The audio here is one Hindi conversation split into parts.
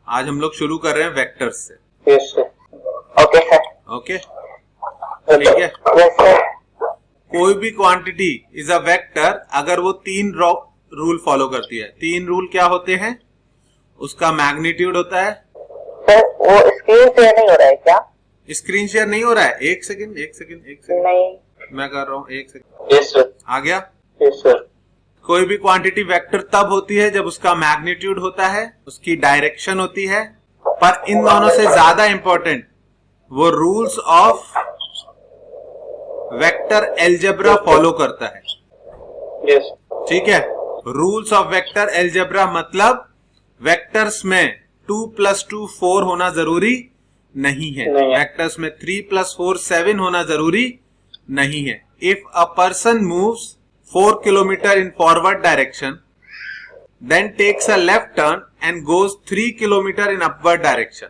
आज हम लोग शुरू कर रहे हैं वेक्टर्स से। Yes sir. Okay sir. Okay, ठीक है। Yes sir. कोई भी क्वांटिटी इज अ वेक्टर अगर वो 3 रूल फॉलो करती है। 3 रूल क्या होते हैं? उसका मैग्नीट्यूड होता है। सर वो स्क्रीन शेयर नहीं हो रहा है क्या? स्क्रीन शेयर नहीं हो रहा है? एक सेकंड नहीं, मैं कर रहा हूँ, एक सेकंड। Yes sir. आ गया? Yes sir. कोई भी क्वांटिटी वेक्टर तब होती है जब उसका मैग्नीट्यूड होता है, उसकी डायरेक्शन होती है, पर इन दोनों से ज्यादा इंपॉर्टेंट वो rules of vector algebra follow करता है। यस। ठीक है। रूल्स ऑफ वेक्टर एल्जेब्रा मतलब वेक्टर्स में 2 + 2 4 होना जरूरी नहीं है। वेक्टर्स में 3 + 4 7 होना जरूरी नहीं है। If a person moves 4 kilometre in forward direction, then takes a left turn and goes 3 kilometre in upward direction.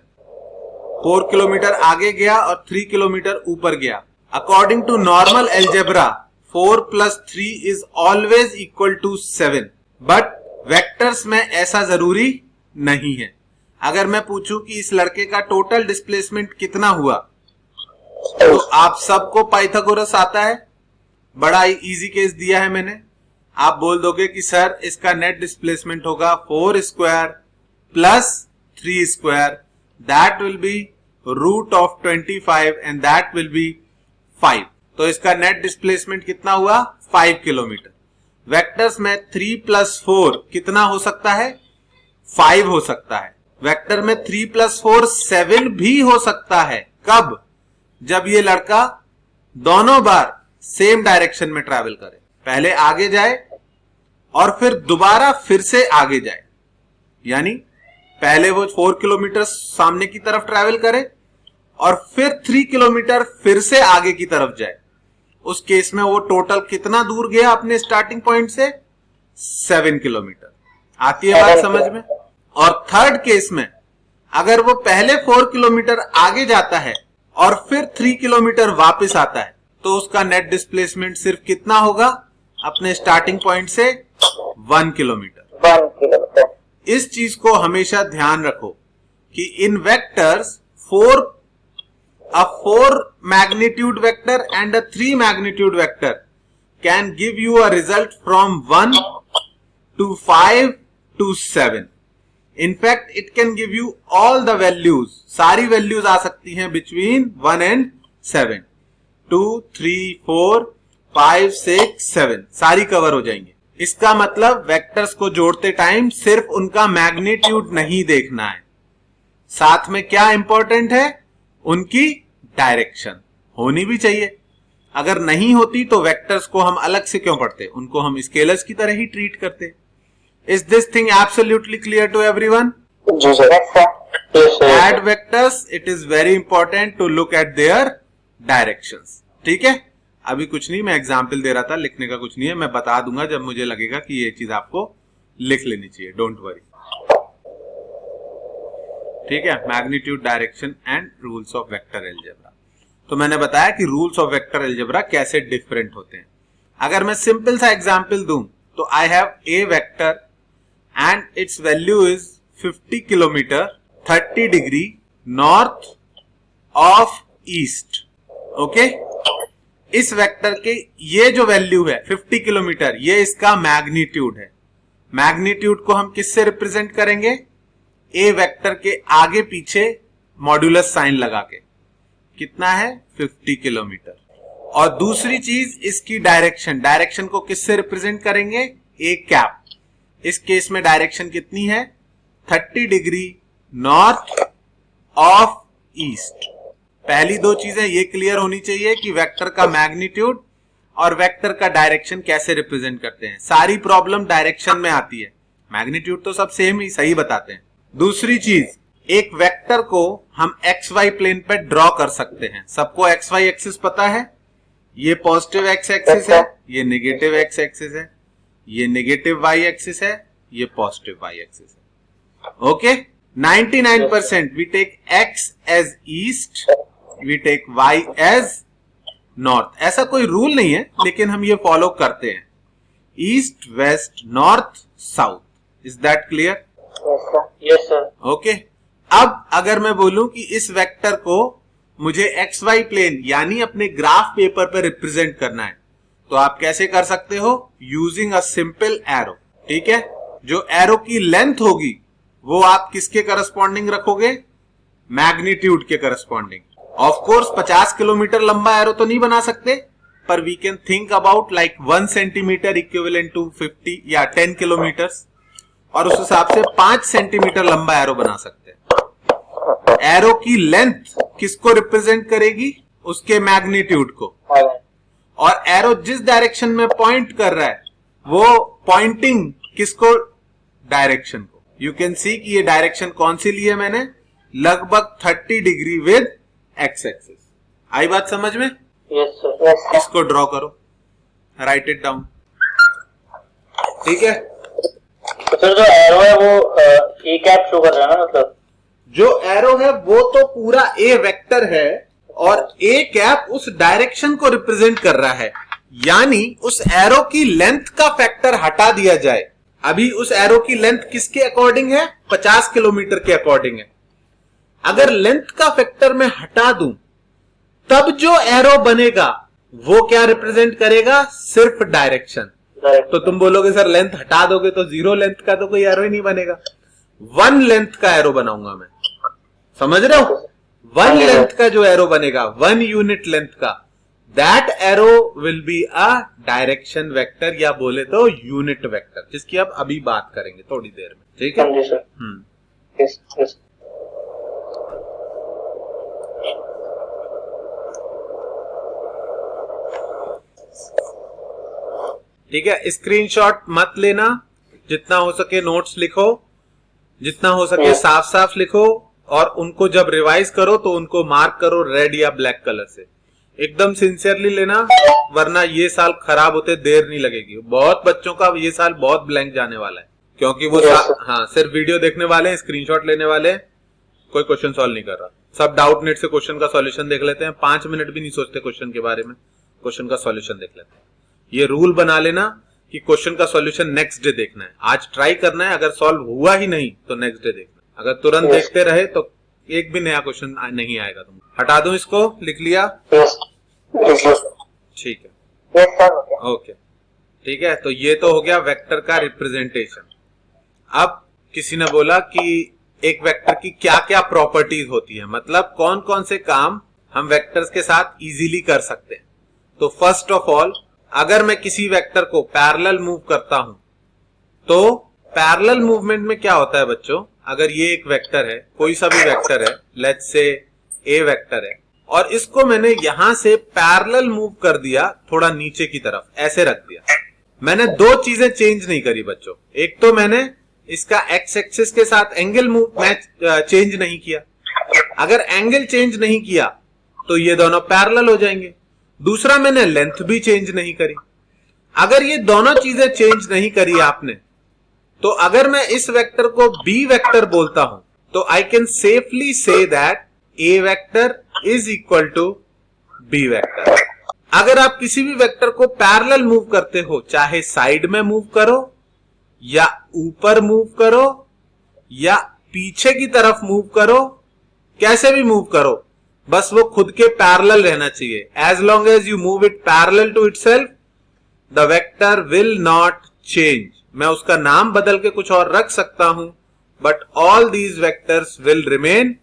4 kilometre आगे गया और 3 किलोमीटर ऊपर गया। According to normal algebra 4 + 3 is always equal to 7, but vectors में ऐसा जरूरी नहीं है। अगर मैं पूछूं कि इस लड़के का टोटल डिस्प्लेसमेंट कितना हुआ, तो आप सबको पाइथागोरस आता है। बड़ा ही इजी केस दिया है मैंने। आप बोल दोगे कि सर इसका नेट डिस्प्लेसमेंट होगा 4 square plus 3 square, that will be root of 25 and that will be 5। तो इसका नेट डिस्प्लेसमेंट कितना हुआ? 5 किलोमीटर। वेक्टर्स में 3 + 4 कितना हो सकता है? 5 हो सकता है। वेक्टर में 3 + 4 7 भी हो सकता है। कब? जब ये लड़का दोनों बार सेम डायरेक्शन में ट्रैवल करे, पहले आगे जाए और फिर दोबारा फिर से आगे जाए। यानी पहले वो 4 किलोमीटर सामने की तरफ ट्रैवल करे और फिर 3 किलोमीटर फिर से आगे की तरफ जाए। उस केस में वो टोटल कितना दूर गया अपने स्टार्टिंग पॉइंट से? 7 किलोमीटर। आती है बात समझ में? और थर्ड केस में अगर वो पहले 4 किलोमीटर आगे जाता है और फिर 3 किलोमीटर वापस आता है, तो उसका नेट डिस्प्लेसमेंट सिर्फ कितना होगा? अपने स्टार्टिंग पॉइंट से 1 किलोमीटर। 1 किलोमीटर। इस चीज को हमेशा ध्यान रखो कि इन vectors 4 magnitude vector and a 3 magnitude vector can give you a result from 1 to 5 to 7। In fact it can give you all the values, सारी वैल्यूज आ सकती हैं बिटवीन 1 and 7। 2 3 4 5 6 7 सारी कवर हो जाएंगे। इसका मतलब वेक्टर्स को जोड़ते टाइम सिर्फ उनका मैग्नीट्यूड नहीं देखना है, साथ में क्या इंपॉर्टेंट है? उनकी डायरेक्शन होनी भी चाहिए। अगर नहीं होती तो वेक्टर्स को हम अलग से क्यों पढ़ते? उनको हम स्केलर्स की तरह ही ट्रीट करते। Is this thing absolutely clear to everyone? जी sir. Yes sir. Add vectors, it is very important to look at their directions। ठीक है। अभी कुछ नहीं, मैं एग्जाम्पल दे रहा था, लिखने का कुछ नहीं है, मैं बता दूंगा जब मुझे लगेगा कि ये चीज आपको लिख लेनी चाहिए। Don't worry. ठीक है। Magnitude, direction and rules of vector algebra. तो मैंने बताया कि रूल्स ऑफ वेक्टर एल्जेब्रा कैसे डिफरेंट होते हैं। अगर मैं सिंपल सा एग्जाम्पल दूं तो I have a vector and it's value is 50 kilometre 30 degree north of east. Okay. इस वेक्टर के ये जो वैल्यू है 50 किलोमीटर, ये इसका मैग्नीट्यूड है। मैग्नीट्यूड को हम किससे रिप्रेजेंट करेंगे? ए वेक्टर के आगे पीछे मॉड्यूलस साइन लगा के। कितना है? 50 किलोमीटर। और दूसरी चीज इसकी डायरेक्शन, डायरेक्शन को किससे रिप्रेजेंट करेंगे? A cap. इस केस में डायरेक्शन कितनी है? 30 डिग्री नॉर्थ ऑफ ईस्ट। पहली दो चीजें ये क्लियर होनी चाहिए कि वेक्टर का मैग्नीट्यूड और वेक्टर का डायरेक्शन कैसे रिप्रेजेंट करते हैं। सारी प्रॉब्लम डायरेक्शन में आती है, मैग्नीट्यूड तो सब सेम ही सही बताते हैं। दूसरी चीज, एक वेक्टर को हम एक्स वाई प्लेन पे ड्रॉ कर सकते हैं। सबको एक्स वाई एक्सिस पता है? ये पॉजिटिव एक्स एक्सिस है, ये नेगेटिव एक्स एक्सिस है, ये नेगेटिव वाई एक्सिस है, ये पॉजिटिव वाई एक्सिस है। Okay. 99% we take x as east, we take y as north। ऐसा कोई रूल नहीं है, लेकिन हम ये फॉलो करते हैं। East, west, north, south. Is that clear? Yes sir. Okay. अब अगर मैं बोलूं कि इस वेक्टर को मुझे एक्स वाई प्लेन यानी अपने ग्राफ पेपर पर रिप्रेजेंट करना है, तो आप कैसे कर सकते हो? Using a simple arrow. ठीक है, जो एरो की लेंथ होगी वो आप किसके करस्पॉन्डिंग रखोगे? मैग्नीट्यूड के करस्पॉन्डिंग। ऑफ कोर्स 50 किलोमीटर लंबा एरो तो नहीं बना सकते, पर we can think about like 1 centimetre equivalent to 50 या 10 किलोमीटर्स, और उस हिसाब से 5 सेंटीमीटर लंबा एरो बना सकते हैं। एरो की लेंथ किसको रिप्रेजेंट करेगी? उसके मैग्नीट्यूड को। और एरो जिस डायरेक्शन में पॉइंट कर रहा है वो पॉइंटिंग किसको? डायरेक्शन को। यू कैन सी कि ये डायरेक्शन कौन सी ली है मैंने? लगभग 30 डिग्री विद एक्स एक्सिस। आई बात समझ में? Yes sir. इसको ड्रॉ करो, राइट इट डाउन। ठीक है, तो सर जो एरो है वो ए कैप शो कर रहा है ना, मतलब जो एरो है वो तो पूरा ए वेक्टर है और ए कैप उस डायरेक्शन को रिप्रेजेंट कर रहा है, यानी उस एरो की लेंथ का फैक्टर हटा दिया जाए। अभी उस एरो की लेंथ किसके अकॉर्डिंग है? 50 किलोमीटर के अकॉर्डिंग है। अगर लेंथ का फैक्टर मैं हटा दूं तब जो एरो बनेगा वो क्या रिप्रेजेंट करेगा? सिर्फ डायरेक्शन। तो तुम बोलोगे सर लेंथ हटा दोगे तो 0 लेंथ का तो कोई एरो ही नहीं बनेगा। 1 लेंथ का एरो बनाऊंगा मैं, समझ रहे हो? 1 लेंथ का जो एरो बनेगा, 1 यूनिट लेंथ का, that arrow will be a direction vector, या बोले तो यूनिट वेक्टर, जिसकी अब अभी बात करेंगे थोड़ी देर में। ठीक है सर। Yes yes. ठीक है, स्क्रीनशॉट मत लेना, जितना हो सके नोट्स लिखो, जितना हो सके साफ साफ लिखो, और उनको जब रिवाइज करो तो उनको मार्क करो रेड या ब्लैक कलर से। एकदम सिंसियरली लेना, वरना ये साल खराब होते देर नहीं लगेगी। बहुत बच्चों का ये साल बहुत ब्लैंक जाने वाला है, क्योंकि वो हाँ सिर्फ वीडियो देखने वाले हैं, स्क्रीनशॉट लेने वाले हैं, कोई क्वेश्चन सॉल्व नहीं कर रहा। सब डाउट नेट से क्वेश्चन का सॉल्यूशन देख लेते हैं, 5 मिनट भी नहीं सोचते क्वेश्चन के बारे में, क्वेश्चन का सॉल्यूशन देख लेते हैं। ये रूल बना लेना कि क्वेश्चन का सॉल्यूशन नेक्स्ट डे देखना है। आज ट्राई करना है, अगर सॉल्व हुआ ही नहीं तो नेक्स्ट डे देखना है। अगर तुरंत देखते रहे तो एक भी नया क्वेश्चन नहीं आएगा। तुम हटा दूं इसको? लिख लिया? ठीक है, ओके ठीक है। तो ये तो हो गया वेक्टर का रिप्रेजेंटेशन। अब किसी ने बोला कि एक वेक्टर की क्या क्या प्रॉपर्टीज होती है, मतलब कौन कौन से काम हम वेक्टर्स के साथ इजीली कर सकते हैं। तो फर्स्ट ऑफ ऑल, अगर मैं किसी वेक्टर को पैरेलल मूव करता हूं तो पैरेलल मूवमेंट में क्या होता है बच्चों? अगर ये एक वेक्टर है, कोई सा भी वेक्टर है, लेट्स से ए वेक्टर है, और इसको मैंने यहां से पैरेलल मूव कर दिया थोड़ा नीचे की तरफ, ऐसे रख दिया। मैंने 2 चीजें चेंज नहीं करी बच्चों। एक तो मैंने इसका एक्स एक्सिस के साथ एंगल मूव चेंज नहीं किया। अगर एंगल चेंज नहीं किया तो ये दोनों पैरेलल हो जाएंगे। दूसरा, मैंने लेंथ भी चेंज नहीं करी। अगर ये दोनों चीजें चेंज नहीं करी आपने, तो अगर मैं इस वेक्टर को बी वेक्टर बोलता हूं तो I can safely say that A vector is equal to B vector. अगर आप किसी भी वेक्टर को पैरेलल मूव करते हो, चाहे साइड में मूव करो या ऊपर मूव करो या पीछे की तरफ मूव करो, कैसे भी मूव करो, बस वो खुद के पैरेलल रहना चाहिए। As long as you move it parallel to itself, the vector will not change. मैं उसका नाम बदल के कुछ और रख सकता हूं, but all these vectors will remain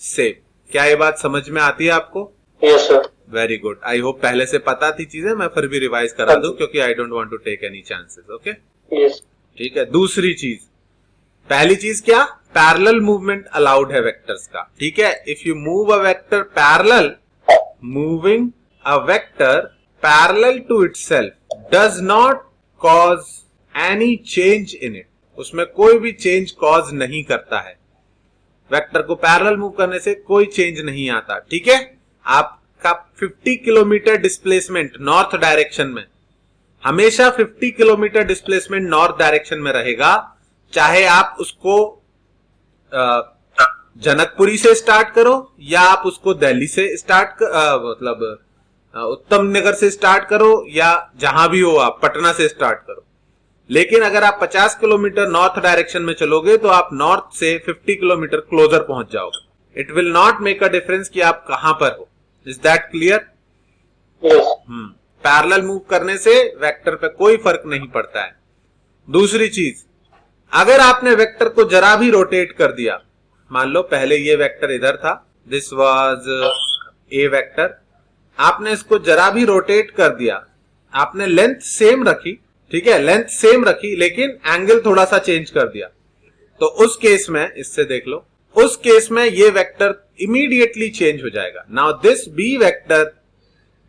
same. क्या ये बात समझ में आती है आपको? Yes sir. Very good. I hope पहले से पता थी चीजें, मैं फिर भी रिवाइज करा दूं, क्योंकि I don't want to take any chances. Okay, yes. ठीक है। दूसरी चीज, पहली चीज क्या? पैरेलल मूवमेंट अलाउड है वेक्टर्स का। ठीक है, if you move a vector parallel, moving a vector parallel to itself does not cause any change in it. उसमें कोई भी चेंज कॉज नहीं करता है। वेक्टर को पैरेलल मूव करने से कोई चेंज नहीं आता। ठीक है, आपका 50 किलोमीटर डिस्प्लेसमेंट नॉर्थ डायरेक्शन में, हमेशा 50 किलोमीटर डिस्प्लेसमेंट नॉर्थ डायरेक्शन में रहेगा, चाहे आप उसको जनकपुरी से स्टार्ट करो या आप उसको दिल्ली से स्टार्ट मतलब उत्तम नगर से स्टार्ट करो, या जहां भी हो आप पटना से स्टार्ट करो। लेकिन अगर आप 50 किलोमीटर नॉर्थ डायरेक्शन में चलोगे तो आप नॉर्थ से 50 किलोमीटर क्लोजर पहुंच जाओगे। It will not make a difference कि आप कहां पर हो। Is that clear? Parallel move करने से वेक्टर पे कोई फर्क नहीं पड़ता है। दूसरी चीज, अगर आपने वेक्टर को जरा भी रोटेट कर दिया, मान लो पहले ये वेक्टर इधर था, दिस वाज ए वेक्टर, आपने इसको जरा भी रोटेट कर दिया, आपने लेंथ सेम रखी, ठीक है, लेंथ सेम रखी, लेकिन एंगल थोड़ा सा चेंज कर दिया, तो उस केस में, इससे देख लो, उस केस में ये वेक्टर इमीडिएटली चेंज हो जाएगा। Now this B vector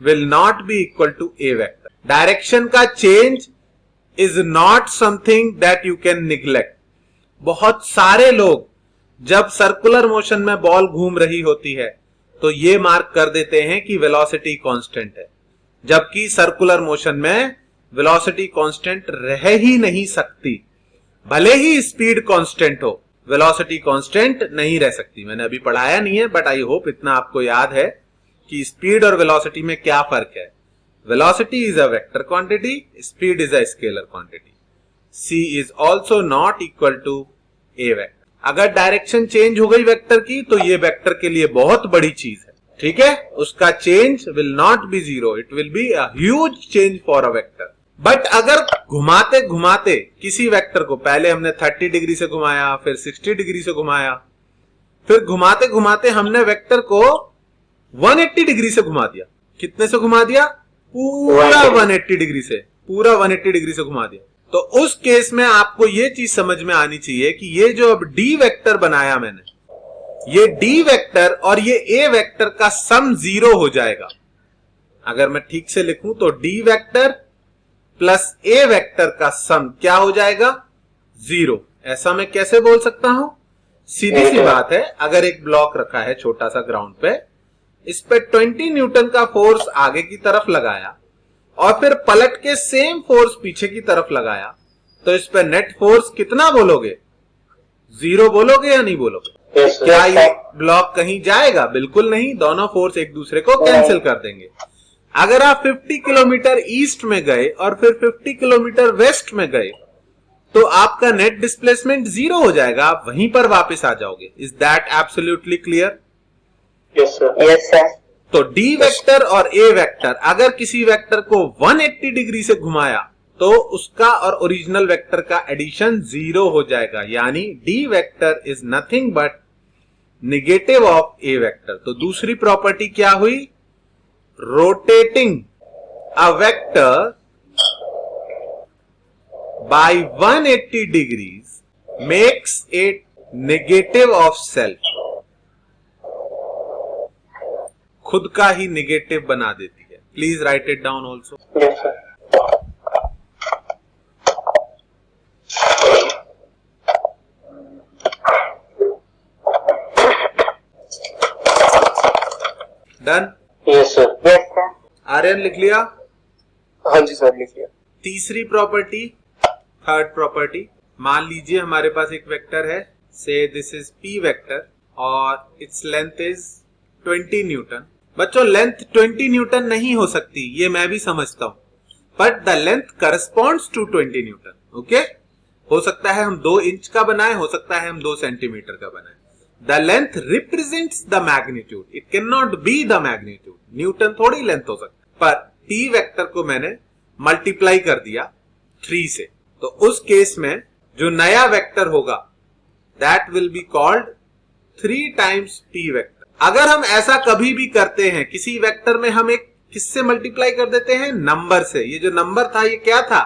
will not be equal to A vector. Direction का change is not something that you can neglect. बहुत सारे लोग जब सर्कुलर मोशन में बॉल घूम रही होती है तो ये मार्क कर देते हैं कि वेलोसिटी कांस्टेंट है, जबकि सर्कुलर मोशन में वेलोसिटी कांस्टेंट रह ही नहीं सकती। भले ही स्पीड कांस्टेंट हो, वेलोसिटी कांस्टेंट नहीं रह सकती। मैंने अभी पढ़ाया नहीं है, बट आई होप इतना आपको याद है कि स्पीड और वेलोसिटी में क्या फर्क है। Velocity is a vector quantity, speed is a scalar quantity. c is also not equal to A vector. अगर डायरेक्शन चेंज हो गई वेक्टर की तो ये वेक्टर के लिए बहुत बड़ी चीज है, ठीक है। उसका change will not B zero, it will be a huge change for a vector. But अगर घुमाते घुमाते किसी वेक्टर को, पहले हमने 30 डिग्री से घुमाया, फिर 60 डिग्री से घुमाया, फिर घुमाते घुमाते हमने वेक्टर को 180 डिग्री से घुमा दिया। कितने से घुमा दिया? पूरा 180 डिग्री से, पूरा 180 डिग्री से घुमा दिया। तो उस केस में आपको ये चीज समझ में आनी चाहिए कि ये जो अब डी वेक्टर बनाया मैंने, ये डी वेक्टर और ये ए वेक्टर का सम जीरो हो जाएगा। अगर मैं ठीक से लिखूं तो डी वेक्टर प्लस ए वेक्टर का सम क्या हो जाएगा? जीरो। ऐसा मैं कैसे बोल सकता हूं? सीधी सी बात है, अगर एक ब्लॉक रखा है छोटा सा ग्राउंड पे, इस पे 20 न्यूटन का फोर्स आगे की तरफ लगाया और फिर पलट के सेम फोर्स पीछे की तरफ लगाया, तो इस पे नेट फोर्स कितना बोलोगे? जीरो बोलोगे या नहीं बोलोगे? क्या ये ब्लॉक कहीं जाएगा? बिल्कुल नहीं, दोनों फोर्स एक दूसरे को कैंसिल कर देंगे। अगर आप 50 किलोमीटर ईस्ट में गए और फिर 50 किलोमीटर वेस्ट में गए तो आपका नेट डिस्प्लेसमेंट जीरो हो जाएगा, आप वहीं पर वापस आ जाओगे। Is that absolutely clear? Yes sir. Yes sir. तो डी वेक्टर और ए वेक्टर, अगर किसी वेक्टर को 180 डिग्री से घुमाया तो उसका और ओरिजिनल वेक्टर का एडिशन जीरो हो जाएगा, यानी D vector is nothing but negative of A vector. तो दूसरी प्रॉपर्टी क्या हुई? Rotating a vector by 180 degrees makes it negative of self। खुद का ही नेगेटिव बना देती है। Please write it down also. Yes sir. Done? Yes sir. Yes sir. Aryan लिख लिया? हाँ जी सर, लिख लिया। तीसरी प्रॉपर्टी, थर्ड प्रॉपर्टी, मान लीजिए हमारे पास एक वेक्टर है, say this is P vector और इट्स लेंथ इज 20 न्यूटन। बच्चों लेंथ 20 न्यूटन नहीं हो सकती, ये मैं भी समझता हूं, but the length corresponds to 20 newton. Okay, हो सकता है हम 2 इंच का बनाए, हो सकता है हम 2 सेंटीमीटर का बनाए। The length represents the magnitude, it can not be the magnitude. Newton थोड़ी लेंथ हो सकती, पर पी वेक्टर को मैंने मल्टीप्लाई कर दिया 3 से, तो उस केस में जो नया वेक्टर होगा that will be called 3 times P vector. अगर हम ऐसा कभी भी करते हैं, किसी वेक्टर में हम एक किससे मल्टीप्लाई कर देते हैं? नंबर से। ये जो नंबर था ये क्या था?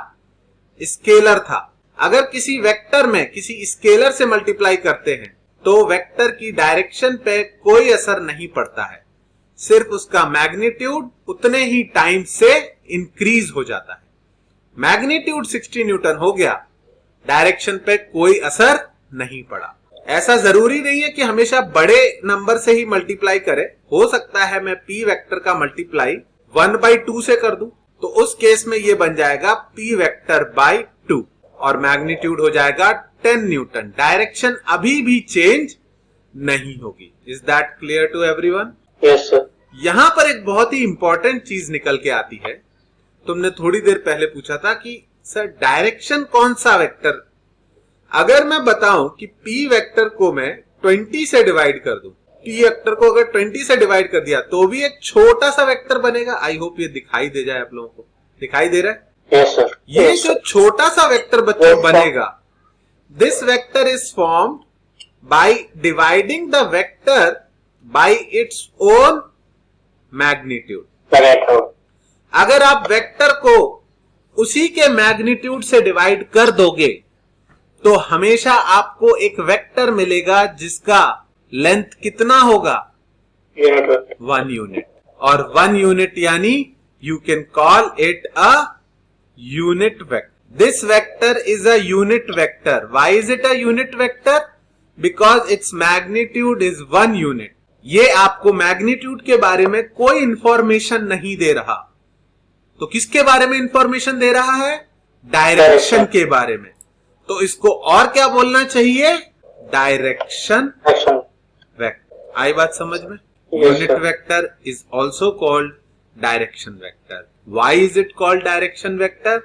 स्केलर था। अगर किसी वेक्टर में किसी स्केलर से मल्टीप्लाई करते हैं तो वेक्टर की डायरेक्शन पे कोई असर नहीं पड़ता है, सिर्फ उसका मैग्नीट्यूड उतने ही टाइम से इंक्रीज हो जाता है। मैग्नीट्यूड 60 न्यूटन हो गया, डायरेक्शन पे कोई असर नहीं पड़ा। ऐसा जरूरी नहीं है कि हमेशा बड़े नंबर से ही मल्टीप्लाई करे, हो सकता है मैं पी वेक्टर का मल्टीप्लाई 1/2 से कर दूं, तो उस केस में ये बन जाएगा पी वेक्टर बाय 2 और मैग्नीट्यूड हो जाएगा 10 न्यूटन। डायरेक्शन अभी भी चेंज नहीं होगी। Is that clear to everyone? Yes sir. यहां पर एक बहुत ही इंपॉर्टेंट चीज निकल के आती है। तुमने थोड़ी देर पहले पूछा था कि सर डायरेक्शन कौन सा वेक्टर? अगर मैं बताऊं कि p वेक्टर को मैं 20 से डिवाइड कर दूं, p वेक्टर को अगर 20 से डिवाइड कर दिया तो भी एक छोटा सा वेक्टर बनेगा। आई होप ये दिखाई दे जाए आप लोगों को। दिखाई दे रहा है? Yes sir. ये जो छोटा सा वेक्टर बच्चों बनेगा, this vector is formed by dividing the vector by its own magnitude. अगर आप वेक्टर को उसी के मैग्नीट्यूड से डिवाइड कर दोगे तो हमेशा आपको एक वेक्टर मिलेगा जिसका लेंथ कितना होगा? 1 यूनिट। और 1 यूनिट यानी you can call it a unit vector. This vector is a unit vector. Why is it a unit vector? Because its magnitude is 1 unit. ये आपको मैग्नीट्यूड के बारे में कोई इंफॉर्मेशन नहीं दे रहा। तो किसके बारे में इंफॉर्मेशन दे रहा है? डायरेक्शन के बारे में। तो इसको और क्या बोलना चाहिए? Direction vector. आई बात समझ में? Unit vector is also called direction vector. Why is it called direction vector?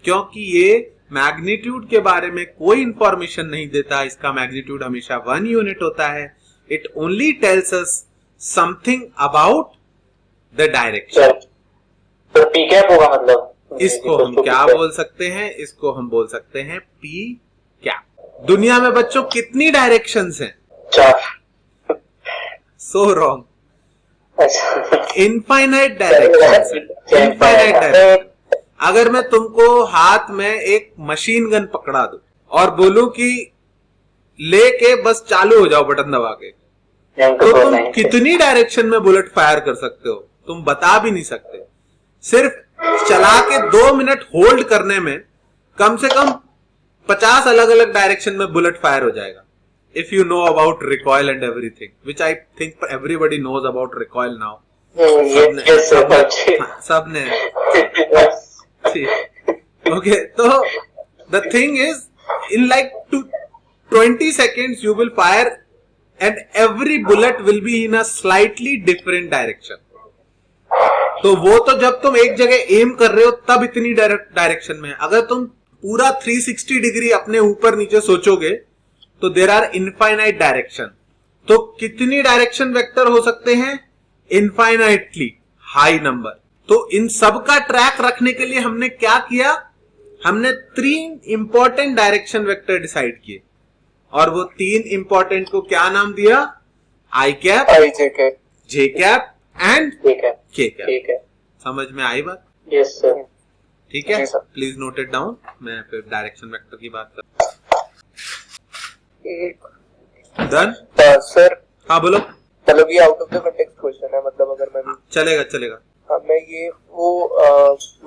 क्योंकि ये मैग्नीट्यूड के बारे में कोई इंफॉर्मेशन नहीं देता। इसका मैग्नीट्यूड हमेशा 1 यूनिट होता है। It only tells us something about the direction. तो पी कैप होगा मतलब? इसको हम क्या बोल सकते हैं? इसको हम बोल सकते हैं पी कैप। दुनिया में बच्चों कितनी डायरेक्शंस हैं? 4। So wrong. Infinite directions. Infinite direction. अगर मैं तुमको हाथ में एक मशीन गन पकड़ा दूं और बोलूं कि लेके बस चालू हो जाओ बटन दबा के, तो तुम कितनी डायरेक्शन में बुलेट फायर कर सकते हो? तुम बता भी नहीं सकते। सिर्फ चला के 2 मिनट होल्ड करने में कम से कम 50 अलग अलग डायरेक्शन में बुलेट फायर हो जाएगा। If you know about recoil and everything, which I think everybody knows about recoil now. सबने ओके। तो the thing is in like 20 seconds you will fire and every bullet will be in a slightly different direction. तो वो तो जब तुम एक जगह एम कर रहे हो तब इतनी डायरेक्शन में। अगर तुम पूरा 360 डिग्री अपने ऊपर नीचे सोचोगे तो देयर आर इनफाइनाइट डायरेक्शन। तो कितनी डायरेक्शन वेक्टर हो सकते हैं? Infinitely high number. तो इन सब का ट्रैक रखने के लिए हमने क्या किया? हमने 3 इंपॉर्टेंट डायरेक्शन वेक्टर डिसाइड किए और वो 3 इंपॉर्टेंट को क्या नाम दिया? आई कैप, जे कैप एंड के कैप। समझ में आई बात? Yes sir. ठीक है, प्लीज नोट इट डाउन। मैं फिर डायरेक्शन वेक्टर की बात कर। Done sir? हाँ बोलो। मतलब ये out of the context question है, मतलब अगर मैं चलेगा। मैं ये वो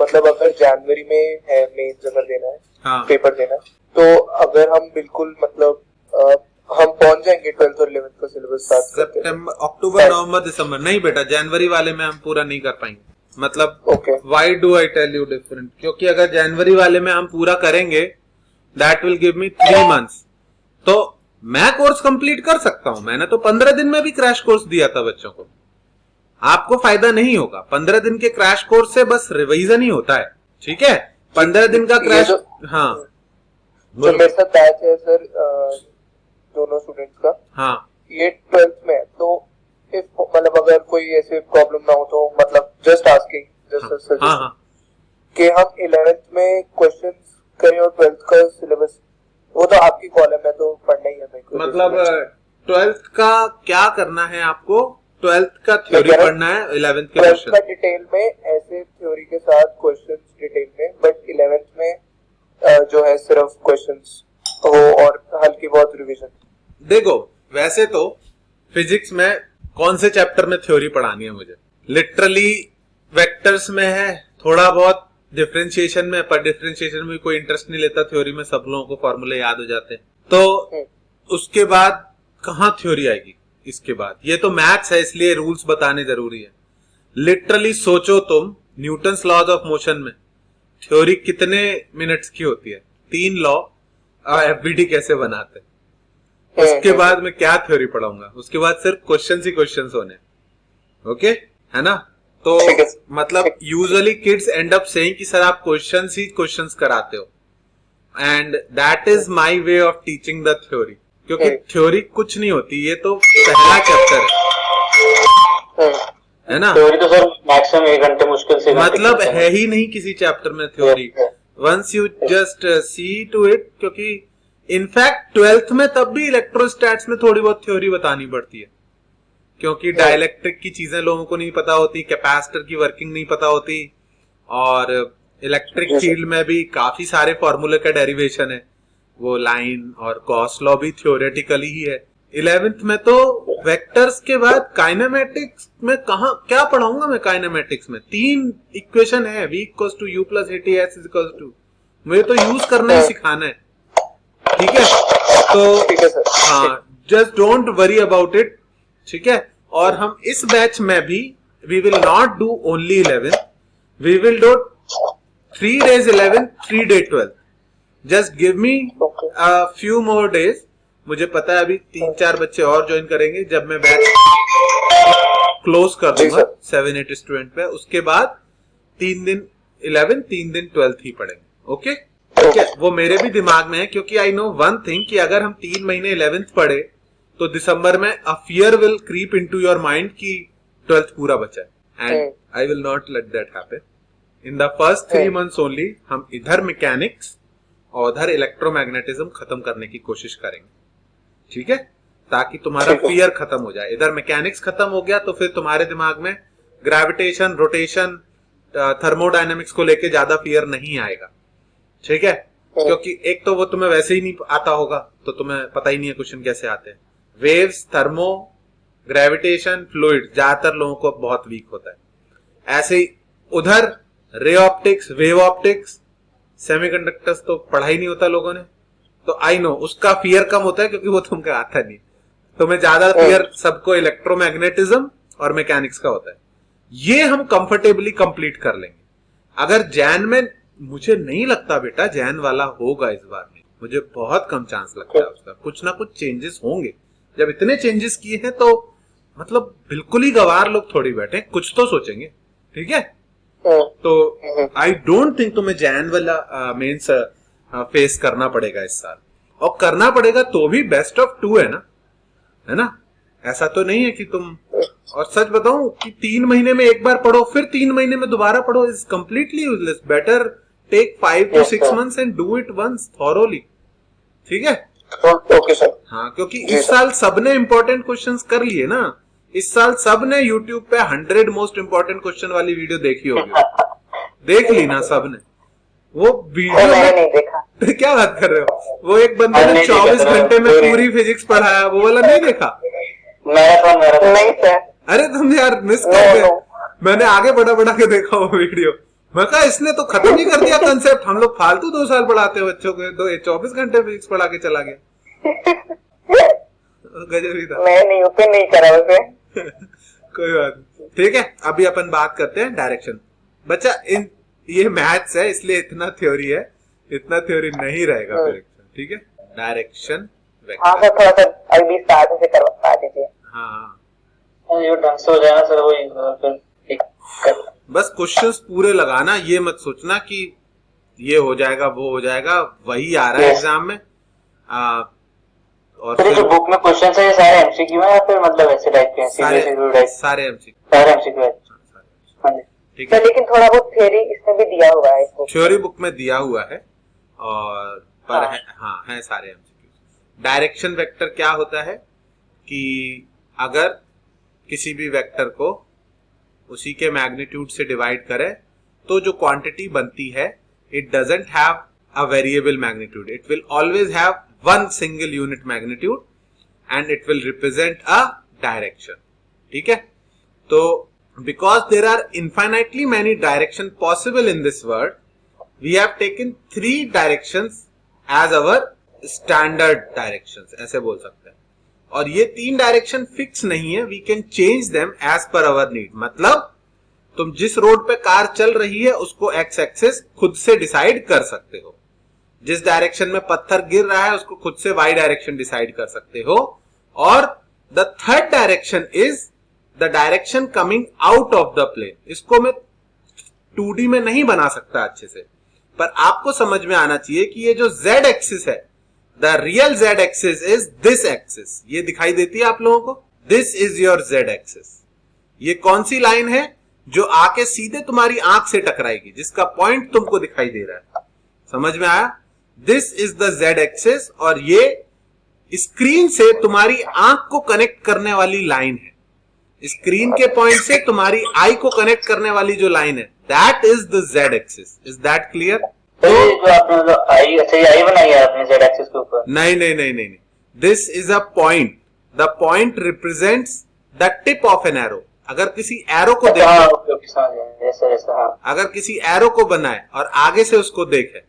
मतलब अगर जनवरी में है मेंस अगर देना है, हाँ, पेपर देना है, तो अगर हम बिल्कुल मतलब हम पहुंच जाएंगे 12th और 11th का सिलेबस स्टार्ट सितंबर, अक्टूबर, नवंबर, दिसंबर। नहीं बेटा, जनवरी वाले में हम पूरा नहीं कर पाएंगे। मतलब why do I tell you different? क्योंकि अगर जनवरी वाले में हम पूरा करेंगे that will give me 3 months। तो मैं कोर्स कंप्लीट कर सकता हूं। मैंने तो 15 दिन में भी क्रैश कोर्स दिया था बच्चों को। आपको फायदा नहीं होगा। 15 दिन के क्रैश कोर्स से बस रिवीजन ही होता है। ठीक है, 15 दिन का क्रैश। हाँ, जो मेरे साथ बैच है सर दोनों स्टूडेंट्स का, हाँ, ये 12th में, तो इफ मतलब अगर कोई ऐसे प्रॉब्लम ना हो तो मतलब जस्ट आस्किंग, जस्ट हाँ, कि हम 11th में क्वेश्चंस करें और 12th का सिलेबस, वो तो आपकी कॉल है, मैं तो पढ़ना ही है मेरे को। मतलब 12th का क्या करना है आपको? 12th का थ्योरी पढ़ना है, 11th के क्वेश्चन का डिटेल में, ऐसे थ्योरी के साथ क्वेश्चंस डिटेल में, बट 11th में जो है सिर्फ क्वेश्चंस हो और हल्की बहुत रिवीजन। देखो, वैसे तो फिजिक्स में कौन से चैप्टर में थ्योरी पढ़ानी है मुझे? लिटरली वेक्टर्स में है, थोड़ा बहुत डिफरेंशिएशन में, पर डिफरेंशिएशन में कोई इंटरेस्ट नहीं लेता। थ्योरी में सब लोगों को फॉर्मूले याद हो जाते हैं। तो उसके बाद कहाँ थ्योरी आएगी? इसके बाद ये तो मैथ्स है, इसलिए रूल्स बताने जरूरी है। लिटरली सोचो तुम, न्यूटन्स लॉज ऑफ मोशन में थ्योरी कितने मिनट्स की होती है? 3 लॉ और एफबीडी कैसे बनाते हैं। उसके बाद मैं क्या थ्योरी पढ़ाऊंगा? उसके बाद सिर्फ क्वेश्चन ही क्वेश्चन होने। ओके, है ना? तो ठीक है। मतलब usually kids and up saying कि सर आप क्वेश्चंस ही क्वेश्चंस कराते हो, and that is my way of teaching the theory, क्योंकि थ्योरी कुछ नहीं होती, ये तो पहला चैप्टर है ना। थ्योरी तो सर मैक्सिमम 1 घंटे मुश्किल से मतलब है ही नहीं किसी चैप्टर में theory, once you just see to it. क्योंकि इनफैक्ट 12th में तब भी इलेक्ट्रोस्टैट्स में थोड़ी बहुत थ्योरी बतानी पड़ती है, क्योंकि डाइलेक्ट्रिक की चीजें लोगों को नहीं पता होती, कैपेसिटर की वर्किंग नहीं पता होती, और इलेक्ट्रिक फील्ड में भी काफी सारे फॉर्मूले का डेरिवेशन है, वो लाइन और गॉस लॉ भी थ्योरेटिकली ही है। 11th में तो वेक्टर्स के बाद काइनेमेटिक्स में कहा क्या पढ़ाऊंगा मैं। काइनेमेटिक्स में 3 इक्वेशन है, V = U + AT S मुझे तो यूज करना ही सिखाना है, ठीक है। तो हाँ, just don't worry about it, ठीक है। और हम इस बैच में भी we will not do only 11, we will do 3 days 11, 3 day 12। Just give me a few more days. मुझे पता है अभी 3-4 बच्चे और ज्वाइन करेंगे जब मैं बैच क्लोज कर दूंगा 7-8 स्टूडेंट पे। उसके बाद 3 दिन 11, 3 दिन 12 ही पढ़ेंगे, ओके ठीक है। वो मेरे भी दिमाग में है, क्योंकि आई नो वन थिंग कि अगर हम 3 महीने 11th पढ़े तो दिसंबर में a fear will creep into your mind कि 12th पूरा बचा है, and I will not let that happen. In the first 3 months only हम इधर मैकेनिक्स और उधर इलेक्ट्रोमैग्नेटिज्म खत्म करने की कोशिश करेंगे, ठीक है, ताकि तुम्हारा फियर खत्म हो जाए। इधर मैकेनिक्स खत्म हो गया तो फिर तुम्हारे दिमाग में ग्रेविटेशन, रोटेशन, थर्मोडायनेमिक्स को लेके ज्यादा फियर नहीं आएगा, ठीक है। क्योंकि एक तो वो तुम्हें वैसे ही नहीं आता होगा, तो तुम्हें पता ही नहीं है क्वेश्चन कैसे आते हैं। वेव्स, थर्मो, ग्रेविटेशन, फ्लूइड ज्यादातर लोगों को बहुत वीक होता है। ऐसे ही उधर ray optics, wave optics, semiconductors तो पढ़ा ही नहीं होता लोगों ने, तो आई नो उसका फियर कम होता है, क्योंकि वो तुमको आता नहीं। तुम्हें ज्यादा फियर सबको इलेक्ट्रोमैग्नेटिज्म और मैकेनिक्स का होता है। ये हम कंफर्टेबली कंप्लीट कर लेंगे। अगर जैन में, मुझे नहीं लगता बेटा जैन वाला होगा इस बार में, मुझे बहुत कम चांस लगता है उसका। कुछ ना कुछ चेंजेस होंगे। जब इतने चेंजेस किए हैं तो मतलब बिल्कुल ही गवार लोग थोड़ी बैठे, कुछ तो सोचेंगे, ठीक है। तो आई डोंट थिंक तुम्हें जैन वाला मेंस फेस करना पड़ेगा इस साल, और करना पड़ेगा तो भी बेस्ट ऑफ 2 है ना। ऐसा तो नहीं है कि तुम, और सच बताऊं कि 3 महीने में एक बार पढ़ो फिर 3 महीने में दोबारा पढ़ो, is completely useless. Better take 5 to 6 months and do it once thoroughly, ठीक है। Okay sir. हाँ, क्योंकि इस साल सबने इंपॉर्टेंट क्वेश्चंस कर लिए ना। इस साल सबने यूट्यूब पे 100 मोस्ट इंपॉर्टेंट क्वेश्चन वाली वीडियो देखी होगी, देख ली ना सबने वो वीडियो में। नहीं देखा। क्या बात कर रहे हो, वो एक बंदे ने 24 घंटे में पूरी फिजिक्स पढ़ाया, वो वाला नहीं देखा? मैराथन नहीं सर। अरे तुम यार मिस कर गए। मैंने आगे बढ़ा के देखा वो वीडियो। मैं कहा इसने तो खत्म ही कर दिया कंसेप्ट। हम लोग फालतू 2 साल पढ़ाते हैं बच्चों को, 24 घंटे फिजिक्स पढ़ा के चला गया। गजब ही था। मैं नहीं ओपन नहीं करा उसे। कोई बात नहीं, ठीक है। अभी अपन बात करते हैं डायरेक्शन। बच्चा ये मैथ्स है इसलिए इतना थ्योरी है, इतना थ्योरी नहीं रहेगा फिर, ठीक है। डायरेक्शन हाँ सर, थोड़ा सा अभी स्टार्ट से करवा दीजिए। हाँ ये ढंग से हो जाएगा सर, वही फिर बस क्वेश्चंस पूरे लगाना, ये मत सोचना कि ये हो जाएगा वो हो जाएगा, वही आ रहा है एग्जाम में। और फिर जो बुक में क्वेश्चन है ये सारे एमसीक्यू हैं या फिर मतलब ऐसे टाइप के हैं? सारे एमसीक्यू है, ठीक है। लेकिन थोड़ा बहुत थ्योरी इसमें भी दिया हुआ है, थ्योरी बुक में दिया हुआ है, और पर है सारे एमसीक्यू। डायरेक्शन वेक्टर क्या होता है कि अगर किसी भी वेक्टर को उसी के मैग्नीट्यूड से डिवाइड करें तो जो क्वांटिटी बनती है, it doesn't have a variable magnitude, it will always have one single unit magnitude and it will represent a direction, ठीक है। तो because there are infinitely many direction possible in this world, we have taken 3 directions as our standard directions, ऐसे बोल सकते हैं। और ये 3 डायरेक्शन फिक्स नहीं है, we can change them as per our need. मतलब तुम जिस रोड पे कार चल रही है उसको एक्स एक्सिस खुद से डिसाइड कर सकते हो, जिस डायरेक्शन में पत्थर गिर रहा है उसको खुद से वाई डायरेक्शन डिसाइड कर सकते हो। और the third direction is the direction coming out of the plane. इसको मैं 2D में नहीं बना सकता अच्छे से, पर आपको समझ में आना चाहिए कि ये जो z एक्सिस है, the real z axis is this axis. ये दिखाई देती है आप लोगों को, this is your z axis. ये कौन सी लाइन है जो आके सीधे तुम्हारी आंख से टकराएगी, जिसका पॉइंट तुमको दिखाई दे रहा है। समझ में आया? This is the z axis, और ये स्क्रीन से तुम्हारी आंख को कनेक्ट करने वाली लाइन है। स्क्रीन के पॉइंट से तुम्हारी आई को कनेक्ट करने वाली जो लाइन है, that is the z axis. Is that clear? तो जो आपने आई, अच्छा ये आई बनाई है आपने z एक्सिस के ऊपर? नहीं, this is a point. The point represents the tip of an arrow. अगर किसी एरो को देखो, अगर किसी एरो को बनाए और आगे से उसको देखे,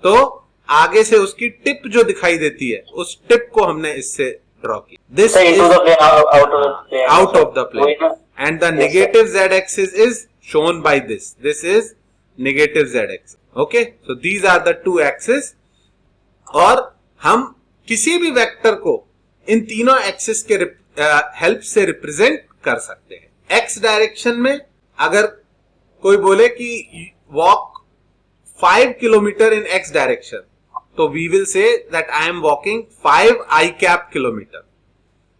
तो आगे से उसकी टिप जो दिखाई देती है, उस टिप को हमने इससे ड्रॉ किया। This is out of the plane, and the negative z axis is shown by this. This is negative z axis. Okay, so these are the two axis. और हम किसी भी वेक्टर को इन तीनों एक्सिस के हेल्प से रिप्रेजेंट कर सकते हैं। x डायरेक्शन में अगर कोई बोले कि walk 5 kilometre in x direction, तो we will say that I am walking 5 i cap kilometre.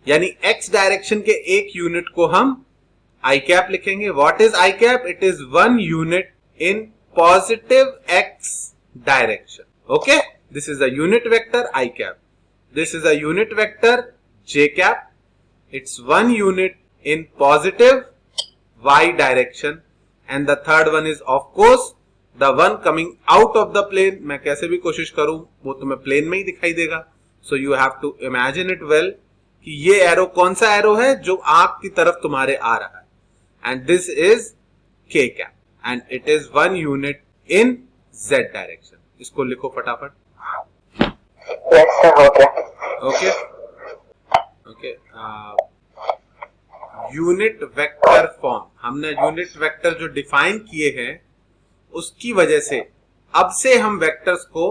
यानी x डायरेक्शन के एक यूनिट को हम i कैप लिखेंगे। What is i cap? It is 1 unit in positive x direction. Okay, this is a unit vector i cap. This is a unit vector j cap. It's 1 unit in positive y direction, and the third one is of course the one coming out of the plane। मैं कैसे भी कोशिश करूं वो तुम्हें प्लेन में ही दिखाई देगा। so you have to imagine it well कि ये एरो कौन सा एरो है जो आंख की तरफ तुम्हारे आ रहा है, and this is k cap and it is 1 unit in z direction। इसको लिखो फटाफट। ओके, यूनिट वेक्टर फॉर्म, हमने यूनिट वेक्टर जो डिफाइन किए हैं उसकी वजह से अब से हम वेक्टर्स को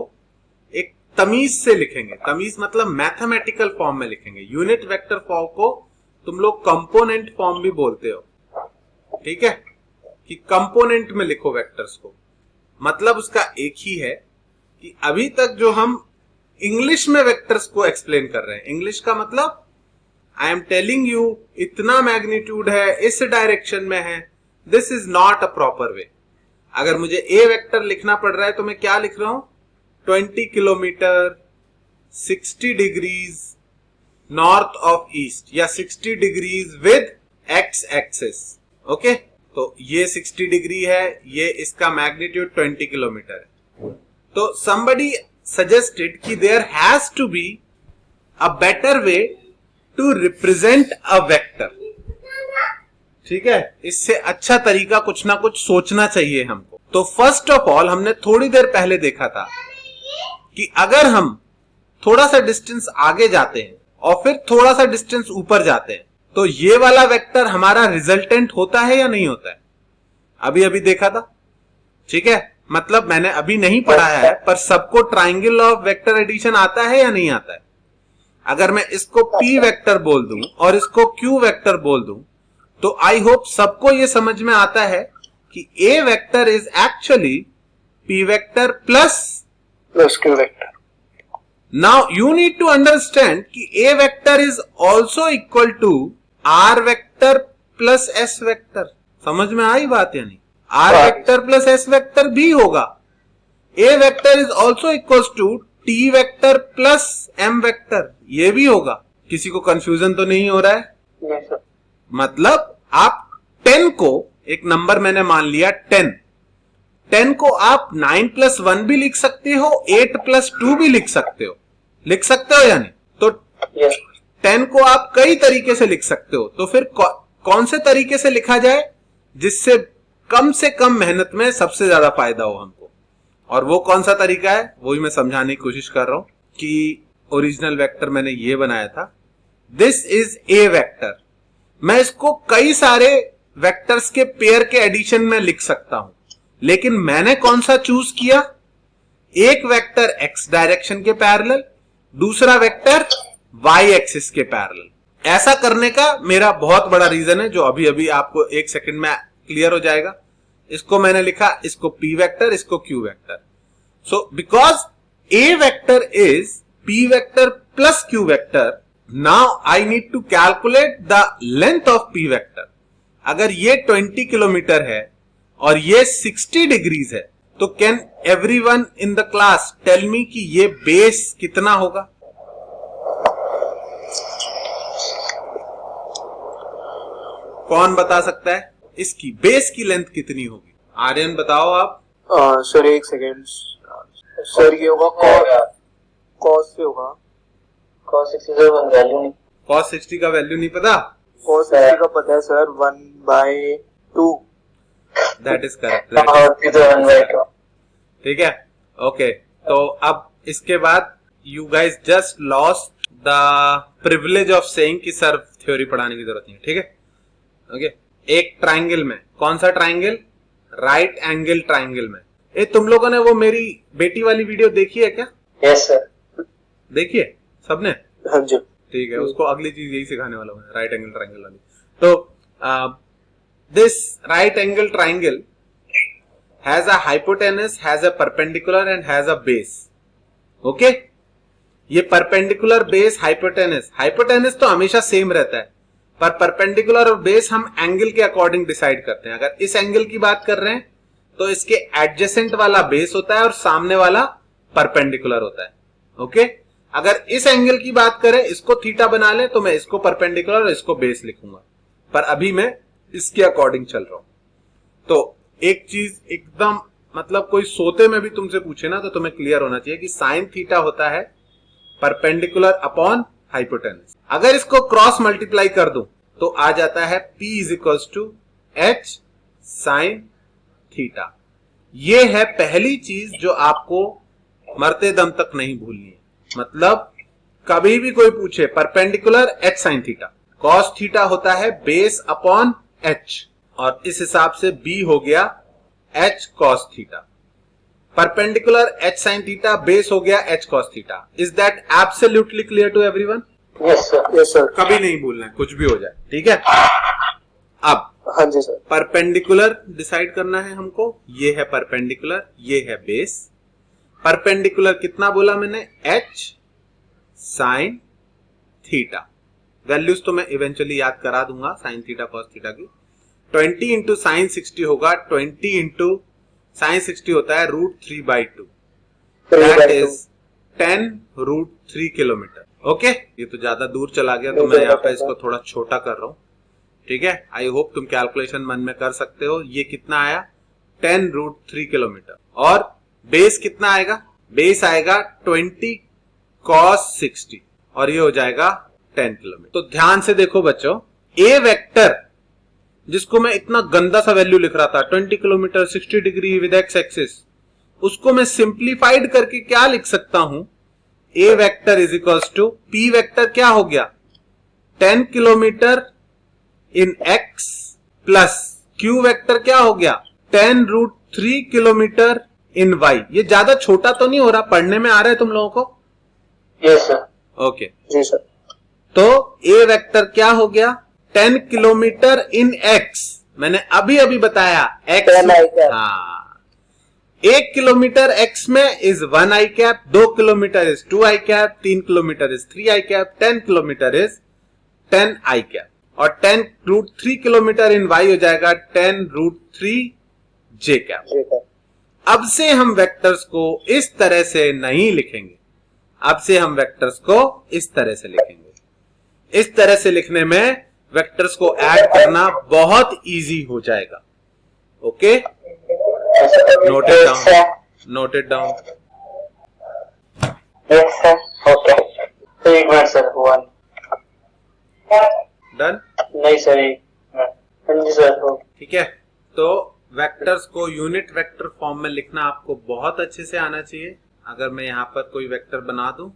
एक तमीज से लिखेंगे। तमीज मतलब मैथमेटिकल फॉर्म में लिखेंगे। यूनिट वेक्टर फॉर्म को तुम लोग कंपोनेंट फॉर्म भी बोलते हो, ठीक है, कि कंपोनेंट में लिखो वेक्टर्स को। मतलब उसका एक ही है कि अभी तक जो हम इंग्लिश में वेक्टर्स को एक्सप्लेन कर रहे हैं, इंग्लिश का मतलब आई एम टेलिंग यू इतना मैग्नीट्यूड है, इस डायरेक्शन में है, this is not a proper way. अगर मुझे ए वेक्टर लिखना पड़ रहा है तो मैं क्या लिख रहा हूं? 20 kilometre 60 degrees north of east, या 60 degrees with X axis. Okay, तो ये 60 डिग्री है, ये इसका मैग्नीट्यूड 20 किलोमीटर है। तो somebody suggested कि there has to be a better way to represent a vector। ठीक है, इससे अच्छा तरीका कुछ ना कुछ सोचना चाहिए हमको। तो फर्स्ट ऑफ ऑल हमने थोड़ी देर पहले देखा था कि अगर हम थोड़ा सा डिस्टेंस आगे जाते हैं और फिर थोड़ा सा डिस्टेंस ऊपर जाते हैं, तो ये वाला वेक्टर हमारा रिजल्टेंट होता है या नहीं होता है? अभी अभी देखा था, ठीक है। मतलब मैंने अभी नहीं पढ़ाया है, पर सबको ट्राइंगल ऑफ वेक्टर एडिशन आता है या नहीं आता है? अगर मैं इसको p वेक्टर बोल दूं और इसको q वेक्टर बोल दूं, तो आई होप सबको ये समझ में आता है कि a vector is actually p vector plus q vector. Now you need to understand कि a vector is also equal to r vector plus s vector. समझ में आई बात या नहीं? r vector plus s vector भी होगा। a vector is also equal to t vector plus m vector, ये भी होगा। किसी को कंफ्यूजन तो नहीं हो रहा है? नहीं सर। मतलब आप 10 को, एक नंबर मैंने मान लिया 10 को आप 9+1 भी लिख सकते हो, 8+2 भी लिख सकते हो। लिख सकते हो या नहीं? तो 10 को आप कई तरीके से लिख सकते हो। तो फिर कौन से तरीके से लिखा जाए जिससे कम मेहनत में सबसे ज्यादा फायदा हो हमको? और वो कौन सा तरीका है वो भी मैं समझाने की कोशिश कर रहा हूं कि ओरिजिनल वेक्टर मैंने ये बनाया था, दिस इज ए वेक्टर। मैं इसको कई सारे वेक्टर्स के पेयर के एडिशन में लिख सकता हूं, लेकिन मैंने कौन सा चूज किया? एक वेक्टर एक्स डायरेक्शन के पैरेलल, दूसरा वेक्टर वाई एक्सिस के पैरेलल। ऐसा करने का मेरा बहुत बड़ा रीजन है जो अभी अभी आपको 1 सेकंड में क्लियर हो जाएगा। इसको मैंने लिखा, इसको p वेक्टर, इसको q vector. So because a vector is p vector plus q vector, now I need to calculate the length of p vector. अगर ये 20 किलोमीटर है और ये 60 डिग्रीज है, तो can everyone in the class tell me कि ये बेस कितना होगा? कौन बता सकता है इसकी बेस की लेंथ कितनी होगी? आर्यन बताओ आप। सर 1 सेकेंड सर, ये होगा cos से होगा। cos 60 का वैल्यू नहीं, cos 60 का वैल्यू नहीं पता? cos 60 का पता है सर, 1/2। That is correct. 1/2। ठीक है, ओके। तो अब इसके बाद you guys just lost the privilege of saying कि सर थ्योरी पढ़ाने की जरूरत नहीं है। ठीक है, ओके। एक ट्राइंगल में, कौन सा ट्राइंगल? राइट एंगल ट्राइंगल में। ए, तुम लोगों ने वो मेरी बेटी वाली वीडियो देखी है क्या? Yes sir. देखिए सबने? हाँ जी। ठीक है, उसको अगली चीज यही सिखाने वाला हूँ, राइट एंगल ट्राइंगल वाली। तो this right angle triangle has a hypotenuse, has a perpendicular and has a base. Okay, ये परपेंडिकुलर, बेस, हाइपोटेनस। हाइपोटेनस तो हमेशा सेम रहता है, पर परपेंडिकुलर और बेस हम एंगल के अकॉर्डिंग डिसाइड करते हैं। अगर इस एंगल की बात कर रहे हैं तो इसके एडजेसेंट वाला बेस होता है और सामने वाला परपेंडिकुलर होता है। ओके, अगर इस एंगल की बात करें, इसको थीटा बना ले, तो मैं इसको परपेंडिकुलर और इसको बेस लिखूंगा, पर अभी मैं इसके अकॉर्डिंग चल रहा हूं। तो एक चीज एकदम, मतलब कोई सोते में भी तुमसे पूछे ना, तो तुम्हें क्लियर होना चाहिए कि साइन थीटा होता है परपेंडिकुलर अपॉन हाइपोटेनस। अगर इसको क्रॉस मल्टीप्लाई कर दूं तो आ जाता है P is equals to H sine theta. ये है पहली चीज जो आपको मरते दम तक नहीं भूलनी है। मतलब कभी भी कोई पूछे perpendicular H sine theta, cos theta होता है बेस अपॉन H, और इस हिसाब से B हो गया H cos theta. Perpendicular H sine theta, base हो गया H cos theta. Is that absolutely clear to everyone? Yes sir. Yes sir. कभी नहीं भूलना है, कुछ भी हो जाए। ठीक है, अब हाँ जी सर। परपेंडिकुलर डिसाइड करना है हमको। ये है परपेंडिकुलर, ये है बेस। परपेंडिकुलर कितना बोला मैंने? H sine theta. वैल्यूज तो मैं इवेंचुअली याद करा दूंगा साइन थीटा कॉस थीटा की। 20 इंटू साइन 60 होगा, 20 इंटू साइन 60 होता है √3/2, दैट इज 10√3 किलोमीटर। ओके, ये तो ज्यादा दूर चला गया, तो मैं यहाँ पे इसको थोड़ा छोटा कर रहा हूँ। ठीक है, आई होप तुम कैलकुलेशन मन में कर सकते हो। ये कितना आया? 10√3 किलोमीटर। और बेस कितना आएगा? बेस आएगा 20 cos 60, और ये हो जाएगा 10 किलोमीटर। तो ध्यान से देखो बच्चों, ए वेक्टर जिसको मैं इतना गंदा सा वैल्यू लिख रहा था 20 kilometre 60 degree with X axis, उसको मैं सिंप्लीफाइड करके क्या लिख सकता हूं? A vector is equals to P vector क्या हो गया? 10 kilometre in X plus Q vector क्या हो गया? 10√3 किलोमीटर इन वाई। ये ज्यादा छोटा तो नहीं हो रहा? पढ़ने में आ रहा है तुम लोगों को? Yes sir. ओके, जी सर। तो ए वेक्टर क्या हो गया? 10 किलोमीटर इन एक्स, मैंने अभी अभी बताया एक्स। हाँ, 1 किलोमीटर एक्स में is 1 I cap, 2 kilometre is 2 I cap, 3 kilometre is 3 I cap, 10 kilometre is 10 I cap, और 10√3 किलोमीटर इन वाई हो जाएगा 10√3 जे कैप। अब से हम वेक्टर्स को इस तरह से नहीं लिखेंगे, अब से हम वेक्टर्स को इस तरह से लिखेंगे। इस तरह से लिखने में वेक्टर्स को ऐड करना बहुत इजी हो जाएगा। Okay, note it down, note it down. Yes sir. Okay, तो एक मिनट सर, 1 डन? नहीं सर, एक मिनट। हाँ जी सर। ठीक है, तो वेक्टर्स को यूनिट वेक्टर फॉर्म में लिखना आपको बहुत अच्छे से आना चाहिए। अगर मैं यहां पर कोई वेक्टर बना दूं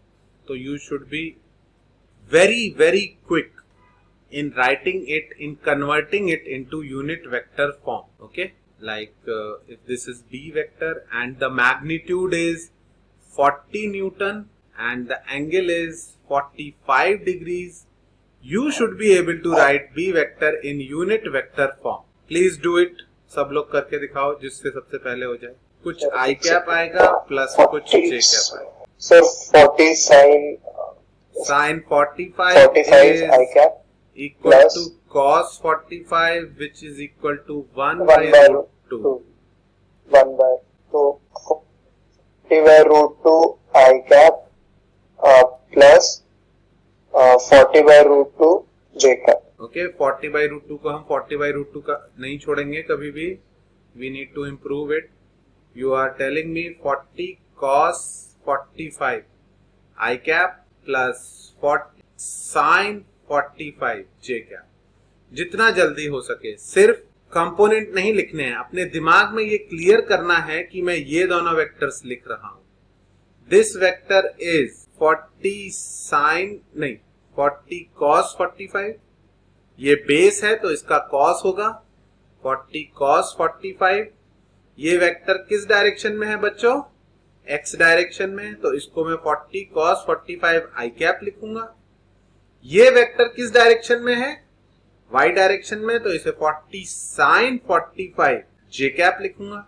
तो you should be very very quick in writing it, in converting it into unit vector form. Okay, like if this is B vector and the magnitude is 40 Newton and the angle is 45 degrees, You should be able to write B vector in unit vector form. Please do it. सब लोग करके दिखाओ जिससे सबसे पहले हो जाए. कुछ I cap आएगा प्लस कुछ J cap आएगा. Sir 40 Sin 45 is I cap equal plus to cos 45, which is equal to 1 1 by by root 2. 1 by तो 40 by root 2 I cap plus 40 by root 2 J cap. Okay 40 by root 2 को हम 40 by root 2 का नहीं छोड़ेंगे कभी भी. We need to improve it. You are telling me 40 cos 45 I cap plus 40 sin 45 J cap. जितना जल्दी हो सके. सिर्फ कंपोनेंट नहीं लिखने हैं, अपने दिमाग में ये क्लियर करना है कि मैं ये दोनों वेक्टर्स लिख रहा हूं. दिस वेक्टर इज 40 sin नहीं 40 cos 45. ये बेस है तो इसका cos होगा 40 cos 45. ये वेक्टर किस डायरेक्शन में है बच्चों? x डायरेक्शन में, तो इसको मैं 40 cos 45 I कैप लिखूंगा. ये वेक्टर किस डायरेक्शन में है? y डायरेक्शन में, तो इसे 40 sin 45 j कैप लिखूंगा.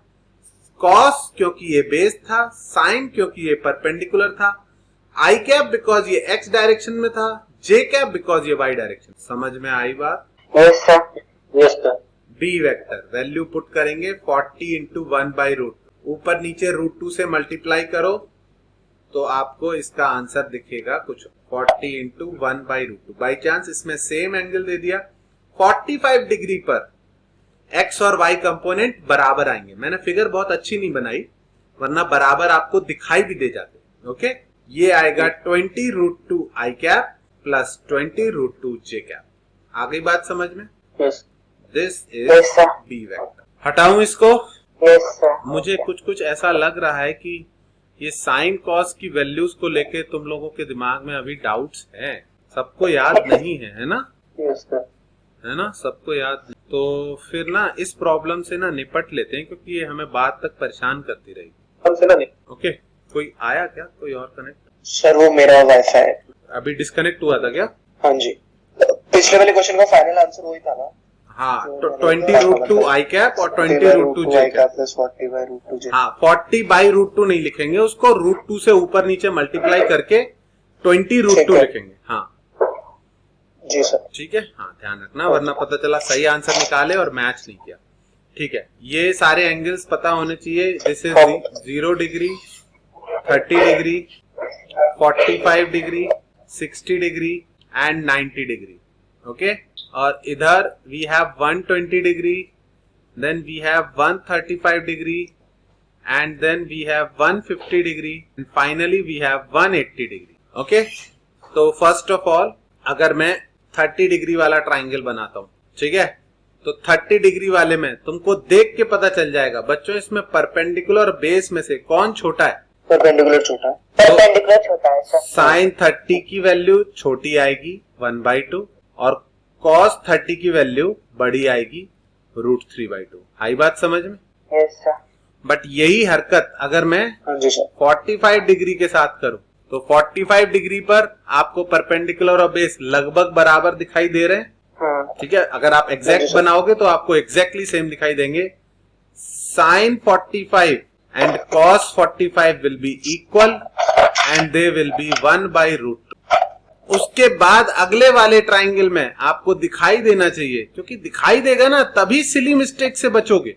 cos क्योंकि ये बेस था, sin क्योंकि ये परपेंडिकुलर था, I कैप बिकॉज ये x डायरेक्शन में था, j कैप बिकॉज ये y डायरेक्शन. समझ में आई बात? Yes sir. Yes sir. b vector value put करेंगे 40 इंटू 1 बाई रूट. ऊपर नीचे रूट 2 से मल्टीप्लाई करो तो आपको इसका आंसर दिखेगा कुछ 40 into 1 by root 2. By chance इसमें सेम एंगल दे दिया 45 डिग्री पर x और y कंपोनेंट बराबर आएंगे. मैंने फिगर बहुत अच्छी नहीं बनाई वरना बराबर आपको दिखाई भी दे जाते. ओके ये आएगा 20 root 2 I cap plus 20 root 2 J cap. आ गई बात समझ में? Yes. This is Yes, sir. B vector. हटाऊं इसको? Yes sir. मुझे कुछ ऐसा लग रहा है कि ये साइन कॉस की वैल्यूज को लेके तुम लोगों के दिमाग में अभी डाउट्स हैं. सबको याद नहीं है ना? Yes sir. है ना? सबको याद नहीं. तो फिर ना इस प्रॉब्लम से ना निपट लेते हैं क्योंकि ये हमें बाद तक परेशान करती रहेगी. हमसे ना नहीं. ओके कोई आया क्या? कोई और कनेक्ट? सर वो मेरा वाईफाई है. अभी डिस्कनेक्ट हुआ था क्या? हाँ जी. पिछले वाले क्वेश्चन का फाइनल आंसर वही था ना? हाँ तो 20 रूट 2 I कैप और 20 root 2 J cap plus 40 by root 2 J. हाँ 40 बाई रूट 2 नहीं लिखेंगे उसको, रूट 2 से ऊपर नीचे मल्टीप्लाई करके 20 रूट 2 लिखेंगे. हाँ जी सर. ठीक है. हाँ ध्यान रखना वरना पता चला सही आंसर निकाले और मैच नहीं किया. ठीक है ये सारे एंगल्स पता होने चाहिए. This is 0 degree, 30 degree, 45 degree, 60 degree and 90 degree. Okay और इधर we have 120 degree, then we have 135 degree and then we have 150 degree and finally we have 180 degree. Okay तो फर्स्ट ऑफ ऑल अगर मैं 30 डिग्री वाला ट्राइंगल बनाता हूं, ठीक है, तो 30 डिग्री वाले में तुमको देख के पता चल जाएगा बच्चों इसमें परपेंडिकुलर बेस में से कौन छोटा है. परपेंडिकुलर छोटा है. परपेंडिकुलर छोटा है सर. साइन 30 की वैल्यू छोटी आएगी 1/2 और cos 30 की वैल्यू बड़ी आएगी रूट 3/2. आई बात समझ में? Yes sir. बट यही हरकत अगर मैं हाँ जी सर. 45 डिग्री के साथ करूं तो 45 डिग्री पर आपको परपेंडिकुलर और बेस लगभग बराबर दिखाई दे रहे हैं. हाँ. ठीक है अगर आप एग्जैक्ट बनाओगे तो आपको एग्जैक्टली सेम दिखाई देंगे. Sine 45 and cos 45 will be equal and they will be 1/√2. उसके बाद अगले वाले ट्राइंगल में आपको दिखाई देना चाहिए, क्योंकि दिखाई देगा ना तभी सिली मिस्टेक से बचोगे.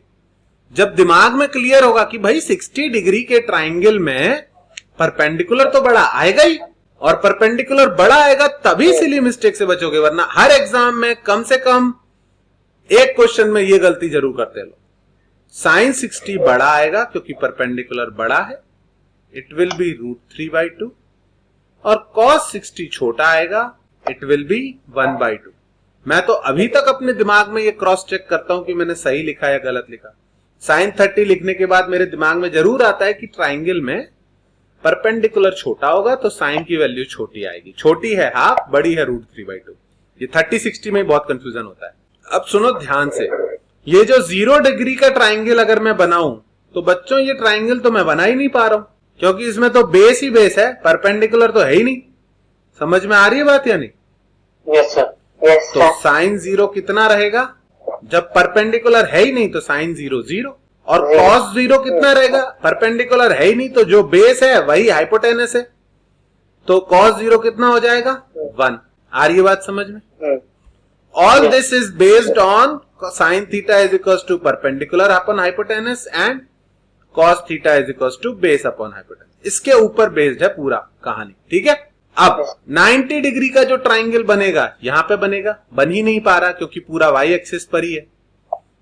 जब दिमाग में क्लियर होगा कि भाई 60 डिग्री के ट्राइंगल में परपेंडिकुलर तो बड़ा आएगा ही और परपेंडिकुलर बड़ा आएगा तभी सिली मिस्टेक से बचोगे. वरना हर एग्जाम में कम से कम एक क्वेश्चन में ये गलती जरूर करते लोग. साइन 60 बड़ा आएगा क्योंकि परपेंडिकुलर बड़ा है, इट विल बी रूट 3/2 और cos 60 छोटा आएगा, इट विल बी 1/2. मैं तो अभी तक अपने दिमाग में ये क्रॉस चेक करता हूं कि मैंने सही लिखा या गलत लिखा. साइन 30 लिखने के बाद मेरे दिमाग में जरूर आता है कि ट्राइंगल में परपेंडिकुलर छोटा होगा तो साइन की वैल्यू छोटी आएगी. छोटी है हाफ, बड़ी है रूट 3/2. ये 30-60 में बहुत कंफ्यूजन होता है. अब सुनो ध्यान से, ये जो 0 डिग्री का ट्राइंगल अगर मैं बनाऊं तो बच्चों ये ट्राइंगल तो मैं बना ही नहीं पा रहा हूं क्योंकि इसमें तो बेस ही बेस है, परपेंडिकुलर तो है ही नहीं. समझ में आ रही है बात या नहीं? यस सर, यस तो साइन 0 कितना रहेगा? जब परपेंडिकुलर है ही नहीं तो साइन 0 0, और कॉस 0 कितना रहेगा? परपेंडिकुलर है ही नहीं तो जो बेस है वही हाइपोटेनस है, तो कॉस 0 कितना हो जाएगा? 1। आ रही है बात समझ में? All this is based on sine theta is equals to perpendicular upon hypotenuse and cos theta is equals to base upon hypotenuse. इसके ऊपर बेस्ड है पूरा कहानी, ठीक है। अब 90 डिग्री का जो ट्राइंगल बनेगा यहां पे बनेगा, बन ही नहीं पा रहा क्योंकि पूरा वाई एक्सिस पर ही है।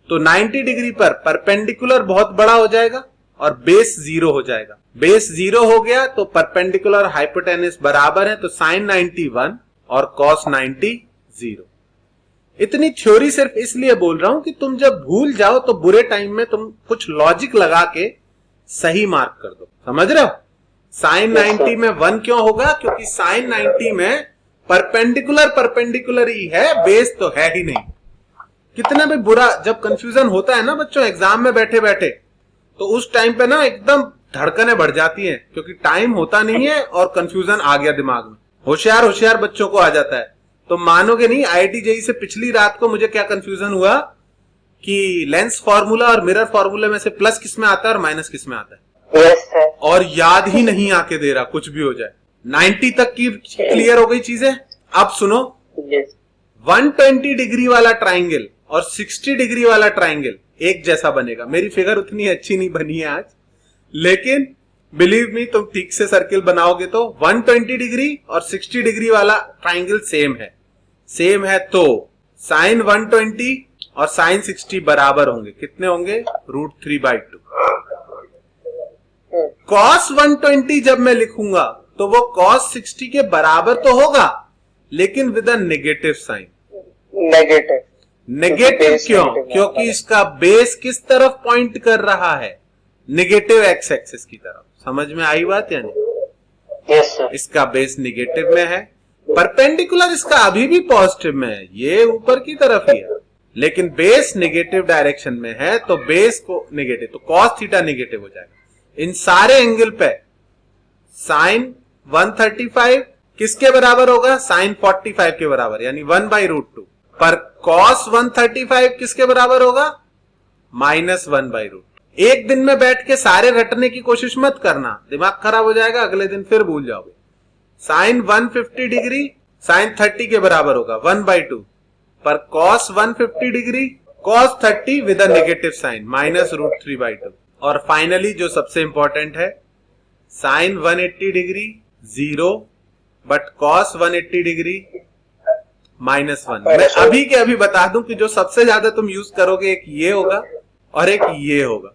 तो 90 डिग्री पर परपेंडिकुलर बहुत बड़ा हो जाएगा और बेस 0 हो जाएगा। बेस 0 हो गया तो परपेंडिकुलर हाइपोटेनस बराबर है, तो साइन 90 1 और कॉस 90 0। इतनी थ्योरी सिर्फ इसलिए बोल रहा हूं कि तुम जब भूल जाओ तो बुरे टाइम में तुम कुछ लॉजिक लगा के सही मार्क कर दो, समझ रहे हो? साइन 90 में 1 क्यों होगा? क्योंकि साइन 90 में परपेंडिकुलर ही है, बेस तो है ही नहीं। कितना भी बुरा जब कंफ्यूजन होता है ना बच्चों एग्जाम में बैठे बैठे, तो उस टाइम पे ना एकदम धड़कनें बढ़ जाती हैं क्योंकि टाइम होता नहीं है और कंफ्यूजन आ गया दिमाग में। होशियार बच्चों को आ जाता है। तो मानोगे नहीं, IIT JEE से पिछली रात को मुझे क्या कंफ्यूजन हुआ कि लेंस फार्मूला और मिरर फार्मूला में से प्लस किस में आता है और माइनस किस में आता है, और याद ही नहीं आके दे रहा, कुछ भी हो जाए। 90 तक की क्लियर हो गई चीजें। अब सुनो, 120 डिग्री वाला ट्राइंगल और 60 डिग्री वाला ट्राइंगल एक जैसा बनेगा। मेरी फिगर उतनी अच्छी नहीं बनी है आज, लेकिन बिलीव मी तुम ठीक से सर्किल बनाओगे तो 120 डिग्री और 60 डिग्री वाला ट्राइंगल सेम है तो साइन 120 और साइन 60 बराबर होंगे। कितने होंगे? √3/2। cos 120 जब मैं लिखूंगा तो वो cos 60 के बराबर तो होगा, लेकिन with a negative sign. Negative क्यों? क्योंकि इसका बेस किस तरफ पॉइंट कर रहा है? नेगेटिव एक्स एक्सिस की तरफ। समझ में आई बात या नहीं? Yes sir. इसका बेस नेगेटिव में है, परपेंडिकुलर इसका अभी भी पॉजिटिव में है, ये ऊपर की तरफ ही है, लेकिन बेस नेगेटिव डायरेक्शन में है तो बेस को नेगेटिव, तो कॉस थीटा नेगेटिव हो जाएगा। इन सारे एंगल पे साइन 135 किसके बराबर होगा? साइन 45 के बराबर, यानी 1/√2। पर कॉस 135 किसके बराबर होगा? -1/√2। एक दिन में बैठ के सारे रटने की कोशिश मत करना, दिमाग खराब हो जाएगा, अगले दिन फिर भूल जाओगे। साइन 150 डिग्री साइन 30 के बराबर होगा 1/2, पर cos 150 degree cos 30 with a negative sign -√3/2। और फाइनली जो सबसे इंपॉर्टेंट है, sine 180 degree 0 but cos 180 degree -1। मैं अभी के अभी बता दूं कि जो सबसे ज्यादा तुम यूज करोगे एक ये होगा और एक ये होगा,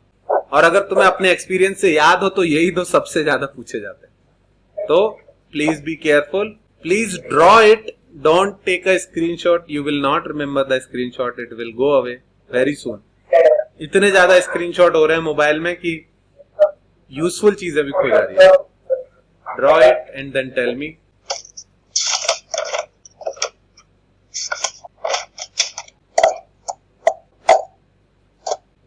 और अगर तुम्हें अपने एक्सपीरियंस से याद हो तो यही दो सबसे ज्यादा पूछे जाते हैं। तो please be careful, please draw it, don't take a screenshot, you will not remember the screenshot, it will go away very soon. इतने ज्यादा स्क्रीनशॉट हो रहे हैं मोबाइल में कि यूजफुल चीजें भी खो जा रही है। Draw it and then tell me.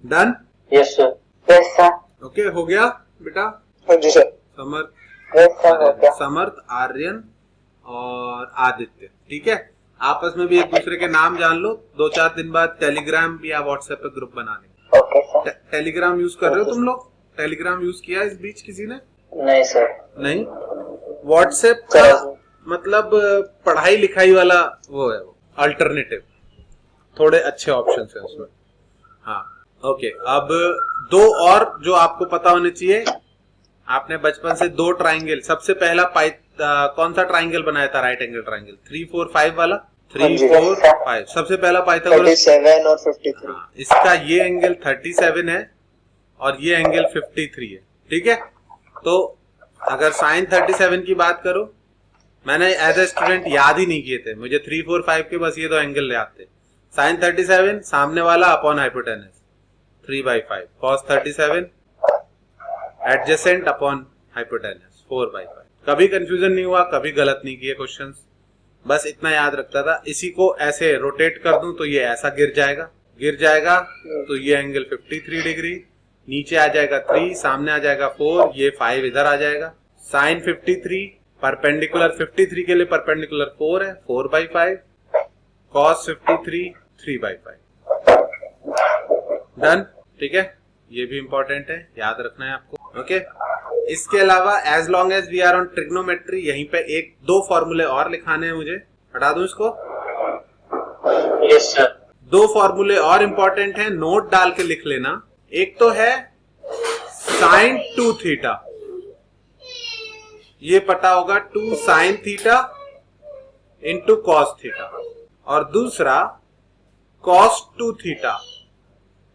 Done? Yes sir. Yes sir. Okay, हो गया बेटा? हाँ जी सर। समर्थ, आर्यन और आदित्य, ठीक है। आपस में भी एक दूसरे के नाम जान लो, 2-4 दिन बाद टेलीग्राम या व्हाट्सएप पे ग्रुप बना लेंगे। Okay sir. टेलीग्राम यूज कर रहे हो तुम लोग? टेलीग्राम यूज किया इस बीच किसी ने? नहीं सर। नहीं? व्हाट्सएप का मतलब पढ़ाई लिखाई वाला वो है, वो अल्टरनेटिव, थोड़े अच्छे ऑप्शन है उसमें। हाँ ओके, अब दो और जो आपको पता होने चाहिए। आपने बचपन से दो ट्राइंगल, सबसे पहला कौन सा ट्राइंगल बनाया था? राइट एंगल ट्राइंगल 3 4 5 वाला। 3 4 5 सबसे पहला पाइथागोरस 37 और 53। हाँ, इसका ये एंगल 37 है और ये एंगल 53 है, ठीक है। तो अगर साइन 37 की बात करो, मैंने एज ए स्टूडेंट याद ही नहीं किए थे, मुझे 3 4 5 के बस ये दो एंगल याद थे। साइन 37 सामने वाला upon hypotenuse 3/5, cos 37 adjacent upon hypotenuse 4/5। कभी कंफ्यूजन नहीं हुआ, कभी गलत नहीं किए क्वेश्चंस, बस इतना याद रखता था। इसी को ऐसे रोटेट कर दूं तो ये ऐसा गिर जाएगा तो ये एंगल 53 डिग्री, नीचे आ जाएगा 3, सामने आ जाएगा 4, ये 5 इधर आ जाएगा। साइन 53 परपेंडिकुलर 53 के लिए परपेंडिकुलर 4 है, 4/5 cos 53 3/5 डन। ठीक है, ये भी इंपॉर्टेंट है, याद रखना है आपको। ओके, इसके अलावा as long as we are on trigonometry, यहीं पे एक दो फॉर्मूले और लिखाने हैं मुझे, हटा दूं इसको। Yes sir. दो फॉर्मूले और इंपॉर्टेंट हैं, नोट डाल के लिख लेना। एक तो है sin 2 थीटा, ये पता होगा 2 sin theta into cos theta, और दूसरा cos 2 थीटा,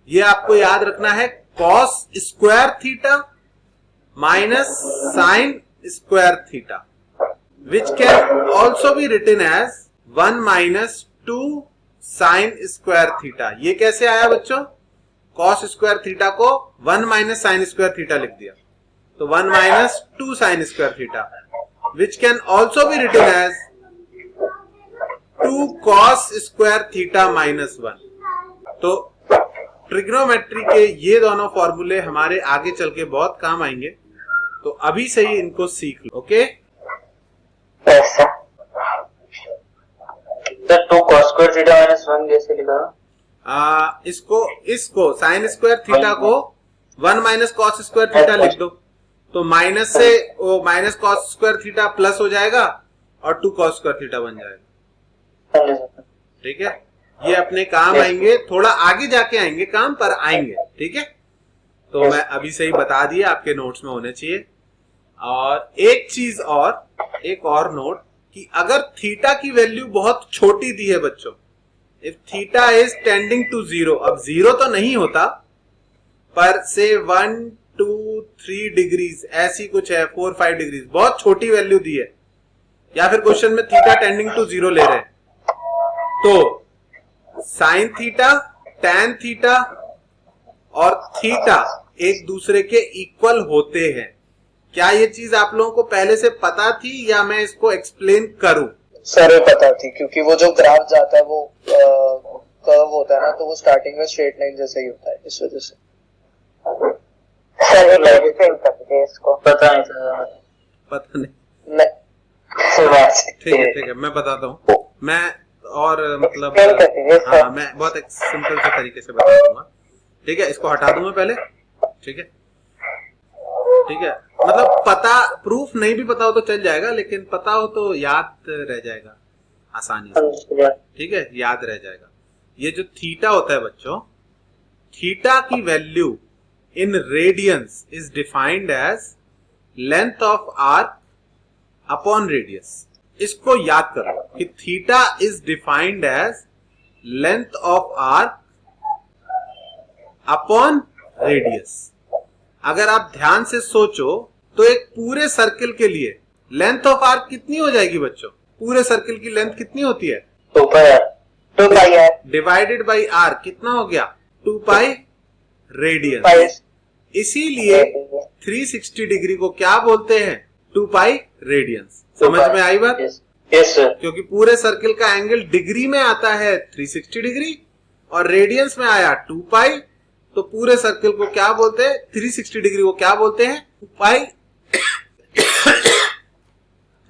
ये आपको याद रखना है cos square theta minus sine square theta, which can also be written as 1 minus 2 sine square theta. ये कैसे आया बच्चों? cos स्क्वायर थीटा को 1 माइनस साइन स्क्वायर थीटा लिख दिया, तो 1 minus 2 sine square theta, which can also be written as 2 cos square theta minus 1। तो ट्रिग्नोमेट्री के ये दोनों फॉर्मूले हमारे आगे चल के बहुत काम आएंगे, तो अभी से ही इनको सीख लो। Okay sir 2 cos square theta minus 1 कैसे लिखा? इसको साइन स्क्वायर थीटा को 1 माइनस कॉस स्क्वायर थीटा लिख दो, तो माइनस से वो minus cos square theta plus हो जाएगा और 2 cos स्क्वायर थीटा बन जाएगा। ठीक है, ये अपने काम आएंगे, थोड़ा आगे जाके आएंगे काम, पर आएंगे। ठीक है, तो मैं अभी से ही बता दिया, आपके नोट्स में होने चाहिए। और एक चीज और, एक और नोट, कि अगर थीटा की वैल्यू बहुत छोटी दी है बच्चों, if theta is tending to 0, अब 0 तो नहीं होता, पर से 1 2 3 डिग्रीज ऐसी कुछ है, 4 5 डिग्रीज, बहुत छोटी वैल्यू दी है, या फिर क्वेश्चन में थीटा टेंडिंग टू 0 ले रहे हैं, तो साइन थीटा, टैन थीटा और थीटा एक दूसरे के इक्वल होते हैं। क्या ये चीज आप लोगों को पहले से पता थी या मैं इसको एक्सप्लेन करूं? सर पता थी, क्योंकि वो जो ग्राफ जाता है वो कर्व होता है ना, तो वो स्टार्टिंग में स्ट्रेट लाइन जैसा ही होता है, इस वजह से। सर इसको पता नहीं था। पता नहीं, ठीक है ठीक है, मैं बताता हूँ। मैं और मतलब हाँ, मैं बहुत एक सिंपल से तरीके से बता दूंगा। ठीक है, इसको हटा दूंगा पहले। ठीक है, ठीक है, मतलब पता, प्रूफ नहीं भी पता हो तो चल जाएगा, लेकिन पता हो तो याद रह जाएगा आसानी से। ठीक है, याद रह जाएगा। ये जो थीटा होता है बच्चों, थीटा की value in radians is defined as length of arc upon radius. इसको याद करो कि theta is defined as length of arc upon radius. अगर आप ध्यान से सोचो तो एक पूरे सर्किल के लिए लेंथ ऑफ आर्क कितनी हो जाएगी बच्चों? पूरे सर्किल की लेंथ कितनी होती है? 2 पाई आर डिवाइडेड बाई आर कितना हो गया? 2 पाई रेडियंस। इसीलिए 360 डिग्री को क्या बोलते हैं? 2 पाई रेडियंस। समझ में आई बात? Yes sir. क्योंकि पूरे सर्किल का एंगल डिग्री में आता है 360 डिग्री और रेडियंस में आया 2 पाई, तो पूरे सर्किल को क्या बोलते हैं? 360 डिग्री को क्या बोलते हैं? 2 पाई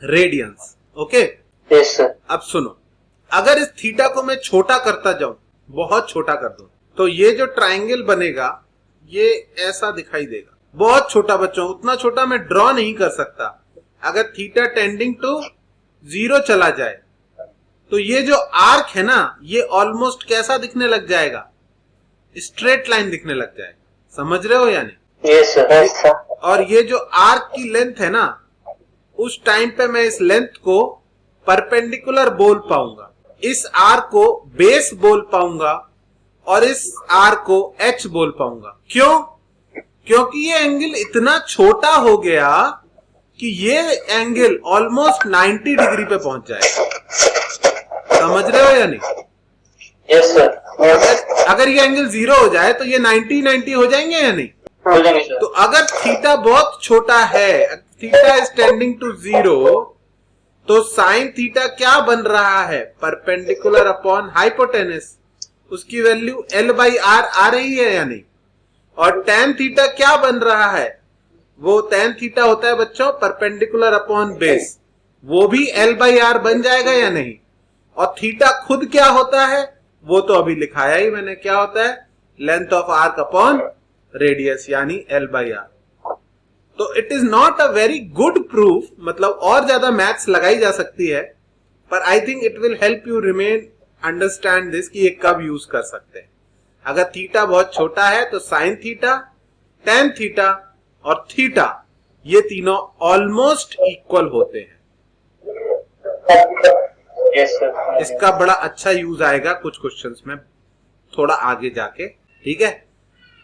रेडियंस। Okay yes sir. अब सुनो, अगर इस थीटा को मैं छोटा करता जाऊं, बहुत छोटा कर दूं, तो ये जो ट्राइंगल बनेगा ये ऐसा दिखाई देगा, बहुत छोटा बच्चों, उतना छोटा मैं ड्रॉ नहीं कर सकता। अगर थीटा टेंडिंग टू 0 चला जाए तो ये जो आर्क है ना, ये ऑलमोस्ट कैसा दिखने लग जाएगा? स्ट्रेट लाइन दिखने लग जाएगा। समझ रहे हो या नहीं? Yes sir. और ये जो आर्क की लेंथ है ना, उस टाइम पे मैं इस लेंथ को परपेंडिकुलर बोल पाऊंगा, इस आर्क को बेस बोल पाऊंगा और इस आर्क को एच बोल पाऊंगा। क्यों? क्योंकि ये एंगल इतना छोटा हो गया कि ये एंगल ऑलमोस्ट 90 डिग्री पे पहुंच जाएगा। समझ रहे हो या नहीं? Yes sir. अगर ये एंगल 0 हो जाए तो ये 90 हो जाएंगे या नहीं? हो जाएंगे सर। तो अगर थीटा बहुत छोटा है, थीटा इज टेंडिंग टू 0, तो साइन थीटा क्या बन रहा है? Perpendicular upon hypotenuse. उसकी वैल्यू L/R आ रही है या नहीं? और tan थीटा क्या बन रहा है? वो tan थीटा होता है बच्चों परपेंडिकुलर अपॉन बेस, वो भी L/R बन जाएगा या नहीं? और थीटा खुद क्या होता है वो तो अभी लिखाया ही मैंने, क्या होता है, length of arc upon radius यानी L/R। तो it is not a very good proof, मतलब और ज्यादा मैथ्स लगाई जा सकती है, पर I think it will help you remain understand this कि ये कब यूज कर सकते हैं। अगर थीटा बहुत छोटा है तो साइन थीटा, टेन थीटा और थीटा ये तीनों ऑलमोस्ट इक्वल होते हैं। Yes sir. इसका बड़ा अच्छा यूज आएगा कुछ क्वेश्चंस में थोड़ा आगे जाके, ठीक है।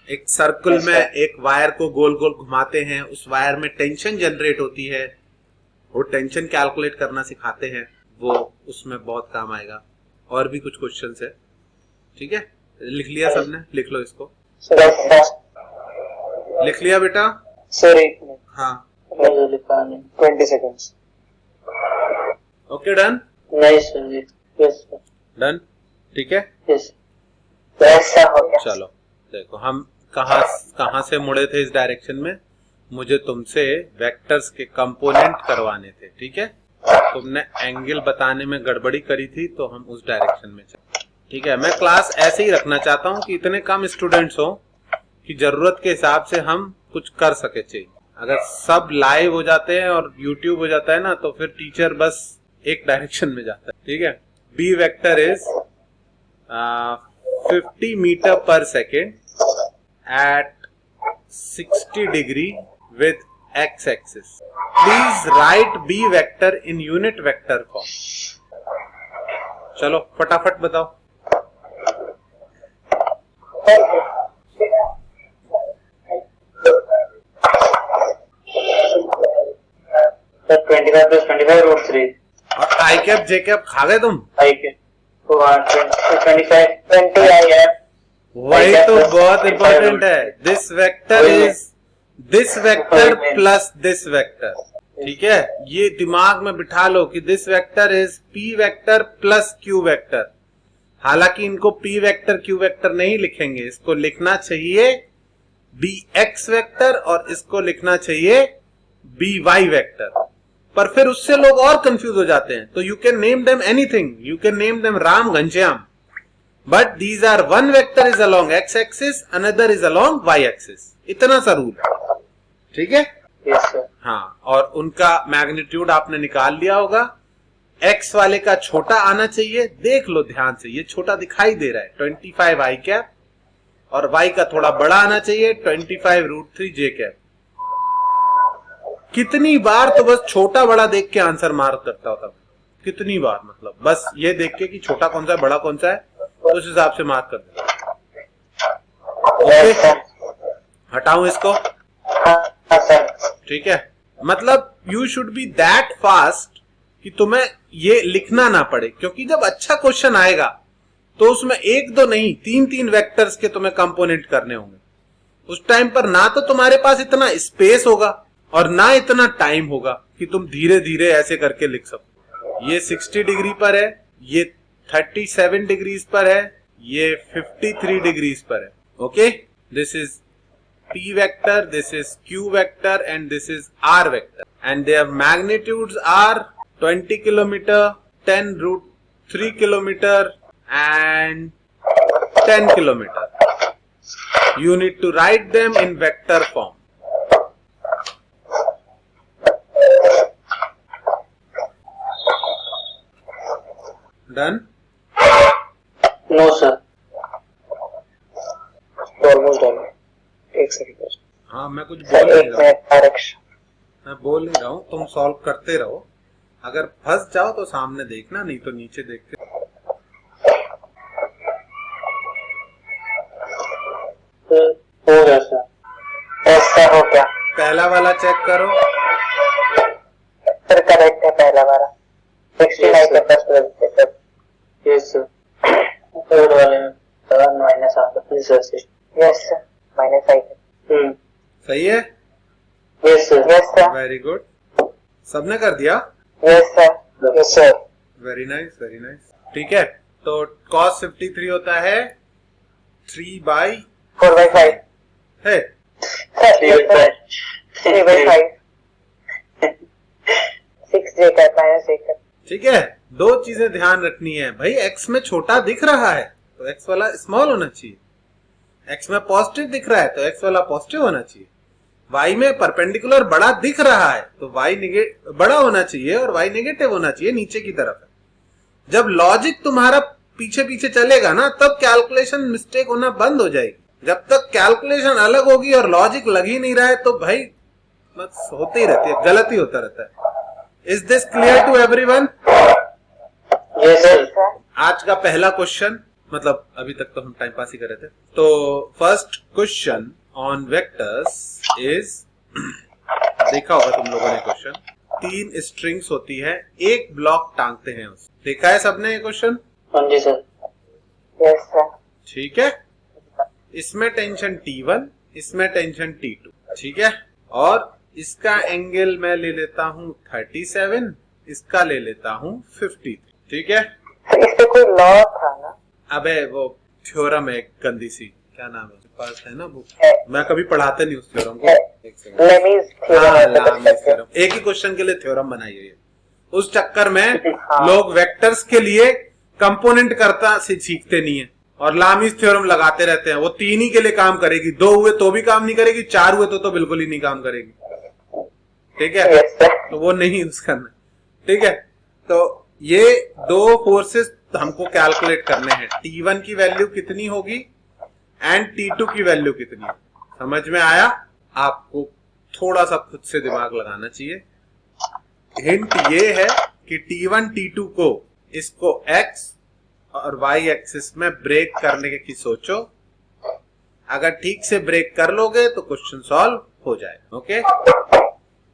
एक सर्कल में एक वायर को गोल गोल घुमाते हैं, उस वायर में टेंशन जनरेट होती है, वो टेंशन कैलकुलेट करना सिखाते हैं, वो उसमें बहुत काम आएगा। और भी कुछ क्वेश्चंस है, ठीक है। लिख लिया सबने? लिख लो इसको। लिख लिया बेटा? सर एक मिनट, हाँ, लिखा नहीं। 20 सेकेंड्स। Okay, done? नहीं सर। Yes sir. डन, ठीक है। यस ऐसा हो गया। चलो देखो, हम कहां से मुड़े थे इस डायरेक्शन में। मुझे तुमसे वेक्टर्स के कंपोनेंट करवाने थे, ठीक है। तुमने एंगल बताने में गड़बड़ी करी थी तो हम उस डायरेक्शन में चले, ठीक है। मैं क्लास ऐसे ही रखना चाहता हूं कि इतने कम स्टूडेंट्स हो कि जरूरत के हिसाब से हम कुछ कर सके चाहिए। अगर सब लाइव हो जाते हैं और यूट्यूब हो जाता है ना, तो फिर टीचर बस एक डायरेक्शन में जाता है, ठीक है। बी वेक्टर इज 50 मीटर पर second at 60 degree with x axis. Please write B vector in unit vector form. चलो फटाफट बताओ। सर 25 + 25 √3। और आई कैप जे कैप खा गए तुम? आई के 25 20 आई है। वही तो बहुत इंपॉर्टेंट है। This vector is this vector plus this vector, ठीक है। ये दिमाग में बिठा लो कि this vector is P vector plus Q vector. हालांकि इनको पी वेक्टर क्यू वेक्टर नहीं लिखेंगे, इसको लिखना चाहिए बी एक्स वेक्टर और इसको लिखना चाहिए बी वाई वेक्टर। पर फिर उससे लोग और कंफ्यूज हो जाते हैं। तो you can name them anything, you can name them Ram Ghanshyam, but these are one vector is along x axis, another is along y axis. इतना सा रूल है, ठीक है। Yes sir. हाँ, और उनका मैग्नीट्यूड आपने निकाल लिया होगा। x वाले का छोटा आना चाहिए, देख लो ध्यान से, ये छोटा दिखाई दे रहा है 25 i कैप, और y का थोड़ा बड़ा आना चाहिए 25 √3 j कैप। कितनी बार तो बस छोटा बड़ा देख के आंसर मार्क करता होता, कितनी बार, मतलब बस ये देख के कि छोटा कौन सा है बड़ा कौन सा है, तो उस हिसाब से मार्क कर दे। ओके, हटाऊं इसको, ठीक है। मतलब you should be that fast कि तुम्हें ये लिखना ना पड़े, क्योंकि जब अच्छा क्वेश्चन आएगा तो उसमें एक दो नहीं 3-3 वेक्टर्स के तुम्हें कंपोनेंट करने होंगे। उस टाइम पर ना तो तुम्हारे पास इतना स्पेस होगा और ना इतना टाइम होगा कि तुम धीरे धीरे ऐसे करके लिख सको। ये 60 डिग्री पर है, ये 37 डिग्रीज पर है, ये 53 डिग्रीज पर है। Okay, this is P vector, this is Q vector, and this is R vector, and their magnitudes are 20 kilometer, 10 √3 kilometer, and 10 kilometer. You need to write them in vector form. Done? No sir. Almost done. एक सेकंड। हाँ, मैं कुछ बोल नहीं रहा हूँ, मैं बोल नहीं रहा हूँ, तुम सॉल्व करते रहो। अगर फंस जाओ तो सामने देखना, नहीं तो नीचे देखते। हो गया सर। ऐसा हो गया। पहला वाला चेक करो। सर करेक्ट है पहला वाला। 69 का फर्स्ट। Yes sir. थर्ड वाले में माइनस आता है सर। Yes sir, -5। सही है? Yes sir. Yes sir. Very good, सबने कर दिया? Yes sir. Yes sir. Very nice, very nice. ठीक है, तो cos 53 होता है 3/4/5 है। 3/5 6 j का -1 का। ठीक है, दो चीजें ध्यान रखनी है भाई। एक्स में छोटा दिख रहा है तो एक्स वाला स्मॉल होना चाहिए, एक्स में पॉजिटिव दिख रहा है तो एक्स वाला पॉजिटिव होना चाहिए, वाई में परपेंडिकुलर बड़ा दिख रहा है तो वाई बड़ा होना चाहिए और वाई नेगेटिव होना चाहिए, नीचे की तरफ है। जब लॉजिक तुम्हारा पीछे पीछे चलेगा ना तब कैलकुलेशन मिस्टेक होना बंद हो जाएगी। जब तक कैलकुलेशन अलग होगी और लॉजिक लग ही नहीं रहा है तो भाई बस होती ही रहती है, गलत ही होता रहता है। Is this clear to everyone? Yes sir. आज का पहला क्वेश्चन, मतलब अभी तक तो हम टाइम पास ही कर रहे थे, तो first question on vectors is, देखा होगा तुम लोगों ने क्वेश्चन, 3 स्ट्रिंग्स होती है, एक ब्लॉक टांगते हैं उस, देखा है सबने ये क्वेश्चन? हाँ जी सर। Yes sir. ठीक है, इसमें टेंशन T1, इसमें टेंशन T2, ठीक है, और इसका एंगल मैं ले लेता हूं 37, इसका ले लेता हूं 53, ठीक है। इससे कोई लॉ था ना? अबे वो थ्योरम है गंदी सी, क्या नाम है पास है ना बुक, मैं कभी पढ़ाते नहीं उस थ्योरम को। एक ही क्वेश्चन के लिए थ्योरम बनाई हुई है, उस चक्कर में लोग वेक्टर्स के लिए कंपोनेंट करता सीखते नहीं है और लामीज थ्योरम लगाते रहते हैं। वो 3 ही के लिए काम करेगी, 2 हुए तो भी काम नहीं करेगी, 4 हुए तो बिल्कुल ही नहीं काम करेगी, ठीक है। तो वो नहीं यूज करना, ठीक है। तो ये 2 फोर्सेस हमको कैलकुलेट करने हैं, T1 की वैल्यू कितनी होगी एंड T2 की वैल्यू कितनी है। समझ में आया? आपको थोड़ा सा खुद से दिमाग लगाना चाहिए। हिंट ये है कि T1 T2 को, इसको X और Y एक्सिस में ब्रेक करने की सोचो, अगर ठीक से ब्रेक कर लोगे तो क्वेश्चन सॉल्व हो जाए। ओके,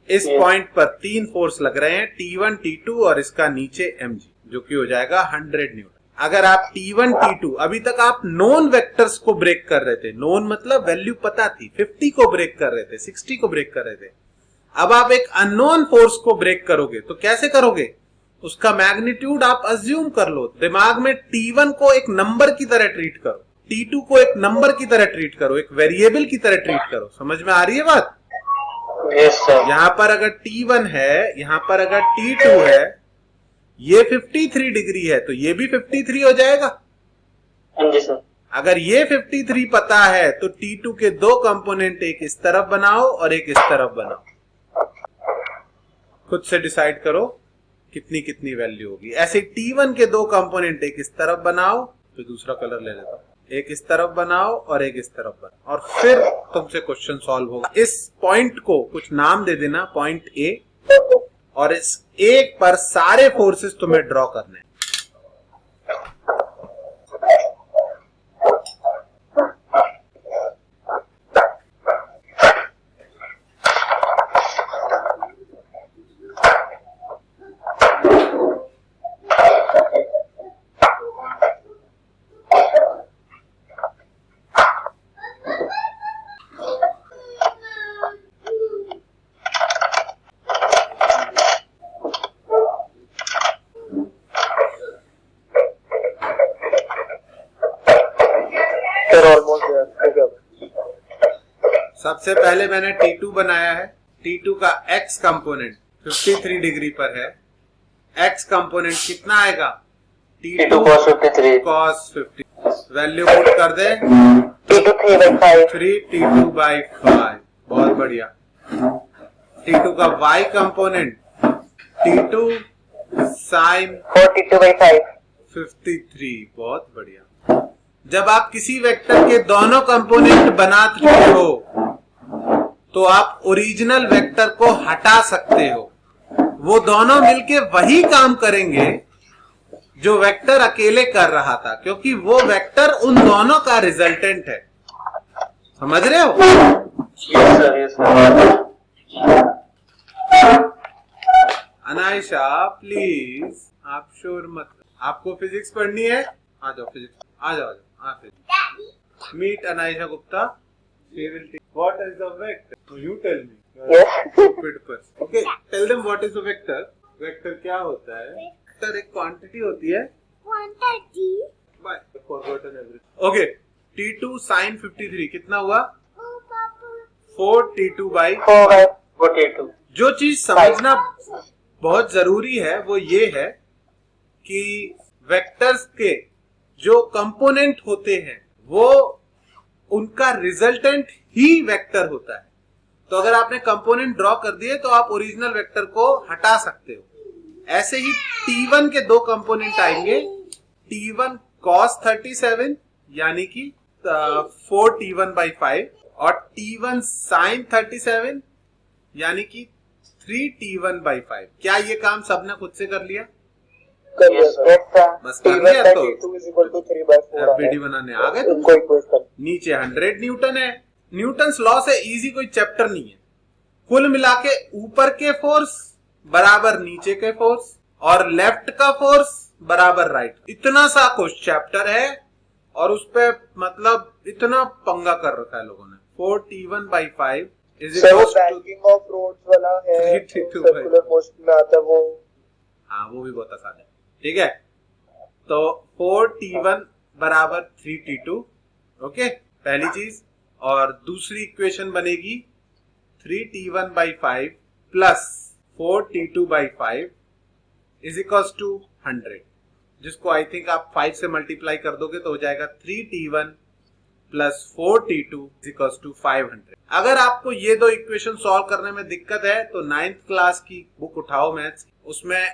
इस पॉइंट पर 3 फोर्स लग रहे हैं, T1 T2 और इसका नीचे mg, जो कि हो जाएगा 100 न्यूटन। अगर आप T1 T2, अभी तक आप नोन वेक्टर्स को ब्रेक कर रहे थे, नोन मतलब वैल्यू पता थी, 50 को ब्रेक कर रहे थे, 60 को ब्रेक कर रहे थे, अब आप एक अननोन फोर्स को ब्रेक करोगे तो कैसे करोगे? उसका मैग्नीट्यूड आप अज्यूम कर लो, दिमाग में T1 को एक नंबर की तरह ट्रीट करो, T2 को एक नंबर की तरह ट्रीट करो, एक वेरिएबल की तरह ट्रीट करो। समझ में आ रही है बात? Yes sir. यहां पर अगर T1 है, यहां पर अगर T2 है, ये 53 डिग्री है तो ये भी 53 हो जाएगा। हाँ जी सर। अगर ये 53 पता है तो T2 के 2 कंपोनेंट एक इस तरफ बनाओ और एक इस तरफ बनाओ, खुद से डिसाइड करो कितनी कितनी वैल्यू होगी। ऐसे T1 के 2 कंपोनेंट एक इस तरफ बनाओ, तो दूसरा कलर ले लेता हूं, एक इस तरफ बनाओ और एक इस तरफ बनाओ, और फिर तुमसे क्वेश्चन सॉल्व होगा। इस पॉइंट को कुछ नाम दे देना, पॉइंट A, और इस एक पर सारे फोर्सेस तुम्हें ड्रॉ करने हैं। सबसे पहले मैंने T2 बनाया है, T2 का X कंपोनेंट 53 डिग्री पर है, X कंपोनेंट कितना आएगा? T2 cos 53, cos 50, value put कर दे, T2 3T2 by 5, बहुत बढ़िया। T2 का Y कंपोनेंट T2 sin 42/5, 53, बहुत बढ़िया। जब आप किसी वेक्टर के दोनों कंपोनेंट बना चुके हो तो आप ओरिजिनल वेक्टर को हटा सकते हो, वो दोनों मिलके वही काम करेंगे जो वेक्टर अकेले कर रहा था, क्योंकि वो वेक्टर उन दोनों का रिजल्टेंट है। समझ रहे हो? Yes sir, yes sir. Anaysha please, आप शोर मत, आपको फिजिक्स पढ़नी है, आ जाओ फिजिक्स, आ जाओ, meet Anaysha Gupta. She will teach what is the vector. So you tell me. You are a stupid person. Okay, tell them what is the vector. Vector क्या होता है? Vector एक quantity होती है. Quantity. Bye. Forgotten everything. Okay. T2 sin 53 कितना हुआ? 4T2 by 4/5. 42। जो चीज समझना बहुत जरूरी है वो ये है कि वेक्टर्स के जो कंपोनेंट होते हैं वो उनका रिजल्टेंट ही वेक्टर होता है। तो अगर आपने कंपोनेंट ड्रॉ कर दिए तो आप ओरिजिनल वेक्टर को हटा सकते हो। ऐसे ही T1 के दो कंपोनेंट आएंगे, T1 cos 37 यानी कि 4T1/5 और T1 sin 37 यानी कि 3T1/5। क्या ये काम सबने खुद से कर लिया? कर लिया सर। बस कर लिया तो T2 = 3/4 वीडियो बनाने आ गए तुम। उनको इक्वेट कर। नीचे 100 न्यूटन है। न्यूटन्स लॉ से इजी कोई चैप्टर नहीं है। कुल मिला के ऊपर के फोर्स बराबर नीचे के फोर्स और लेफ्ट का फोर्स बराबर राइट, इतना सा कुछ चैप्टर है और उस पे मतलब इतना पंगा कर रखा है लोगों ने। 4T1/5 is equal to banking of roads वाला है, 3T2 सर्कुलर मोशन में आता है वो। हाँ वो भी बहुत आसान है। ठीक है, तो 4T1 बराबर 3T2। ओके, पहली चीज। और दूसरी इक्वेशन बनेगी 3T1/5 plus 4T2/5 is equal to 100, जिसको आई थिंक आप 5 से मल्टीप्लाई कर दोगे तो हो जाएगा 3T1 plus 4T2 is equal to 500। अगर आपको ये दो इक्वेशन सॉल्व करने में दिक्कत है तो 9th क्लास की बुक उठाओ मैथ्स, उसमें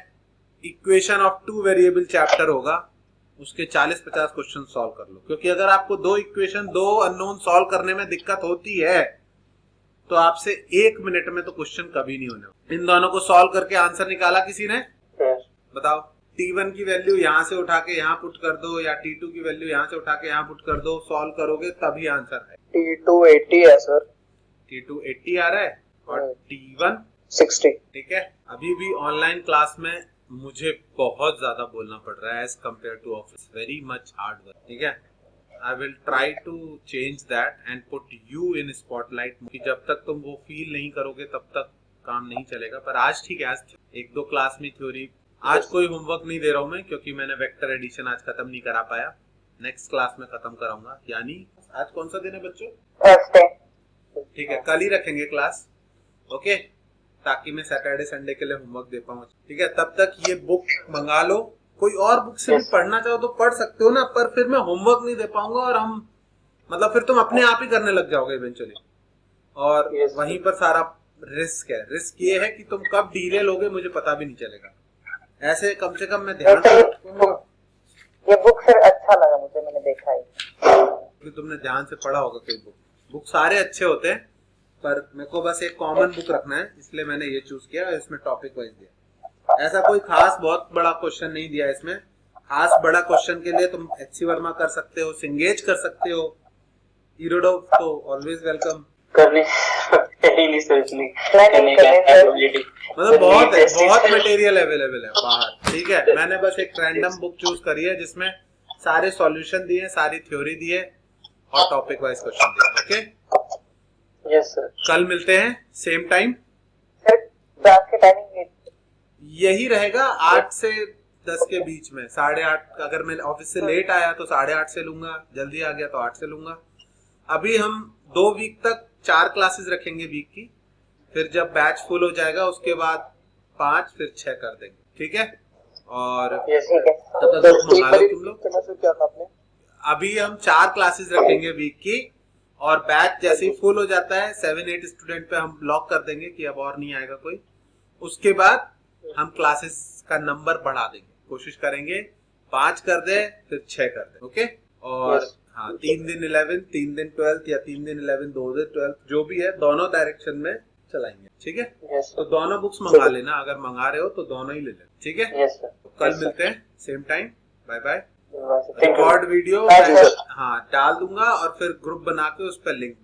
equation of two variable chapter होगा, उसके 40-50 क्वेश्चन सॉल्व कर लो। क्योंकि अगर आपको दो इक्वेशन, दो अननोन सॉल्व करने में दिक्कत होती है तो आपसे 1 मिनट में तो क्वेश्चन कभी नहीं होने। इन दोनों को सॉल्व करके आंसर निकाला किसी ने? बताओ। T1 की वैल्यू यहां से उठा के यहां पुट कर दो या T2 की वैल्यू यहां से उठा के यहां पुट कर दो, सॉल्व करोगे तभी आंसर है। T2 80 है सर। T2 80 आ रहा है और T1 60। ठीक है। अभी भी ऑनलाइन क्लास में मुझे बहुत ज्यादा बोलना पड़ रहा है as compare to office, very much hard work. ठीक है, I will try to change that and put you in spotlight. जब तक तुम वो फील नहीं करोगे तब तक काम नहीं चलेगा। पर आज ठीक है, आज 1-2 क्लास में थ्योरी। आज कोई होमवर्क नहीं दे रहा हूं मैं, क्योंकि मैंने वेक्टर एडिशन आज खत्म नहीं करा पाया। नेक्स्ट क्लास में खत्म कराऊंगा। यानी आज कौन सा दिन है बच्चों? ठीक है, कल ही रखेंगे क्लास। ओके, ताकि मैं सैटरडे संडे के लिए होमवर्क दे पाऊँ। ठीक है, तब तक ये बुक मंगा लो। कोई और बुक से भी पढ़ना चाहो तो पढ़ सकते हो ना, पर फिर मैं होमवर्क नहीं दे पाऊंगा और हम मतलब फिर तुम अपने आप ही करने लग जाओगे इवेंचुअली, और वहीं पर सारा रिस्क है। रिस्क ये है कि तुम कब डीले लोगे मुझे पता भी नहीं चलेगा। ऐसे कम से कम मैं ध्यान से रखूंगा। ये बुक सर अच्छा लगा मुझे, मैंने देखा है। तुमने ध्यान से पढ़ा होगा कोई बुक सारे अच्छे होते हैं, पर मेरे को बस एक कॉमन बुक रखना है, इसलिए मैंने ये चूज किया और इसमें टॉपिक वाइज दिया। ऐसा कोई खास बहुत बड़ा क्वेश्चन नहीं दिया इसमें। खास बड़ा क्वेश्चन के लिए तुम HC वर्मा कर सकते हो, सिंगेज कर सकते हो, इरोडोव तो ऑलवेज वेलकम करने नहीं सोचने करने का एबिलिटी, मतलब बहुत मटेरियल अवेलेबल है बाहर। ठीक है, मैंने बस एक रैंडम बुक चूज करी है जिसमें सारे सॉल्यूशन दिए, सारी थ्योरी दी है और टॉपिक वाइज क्वेश्चन दिए। Okay, yes sir. कल मिलते हैं सेम टाइम। सर क्लास के टाइमिंग यही रहेगा 8 से 10 के बीच में। 8:30 अगर मैं ऑफिस से लेट आया तो 8:30 से लूंगा, जल्दी आ गया तो 8 से लूंगा। अभी हम 2 वीक तक 4 क्लासेस रखेंगे वीक की, फिर जब बैच फुल हो जाएगा उसके बाद 5 फिर 6 कर देंगे। ठीक है, और तब तक मंगा लो तुम लोग। अभी हम 4 क्लासेस रखेंगे वीक की, और बैच जैसे ही फुल हो जाता है 7-8 स्टूडेंट पे हम ब्लॉक कर देंगे कि अब और नहीं आएगा कोई। उसके बाद हम क्लासेस का नंबर बढ़ा देंगे, कोशिश करेंगे 5 कर दे फिर 6 कर दे। ओके, और हाँ 3 दिन 11, 3 दिन 12 या 3 दिन 11, 2 दिन 12, जो भी है दोनों डायरेक्शन में चलाएंगे। ठीक है, तो दोनों बुक्स मंगा लेना, अगर मंगा रहे हो तो दोनों ही ले लेना। ठीक है, तो कल मिलते हैं same time. Bye bye. Record video हाँ डाल दूंगा और फिर ग्रुप बना के उस पर लिंक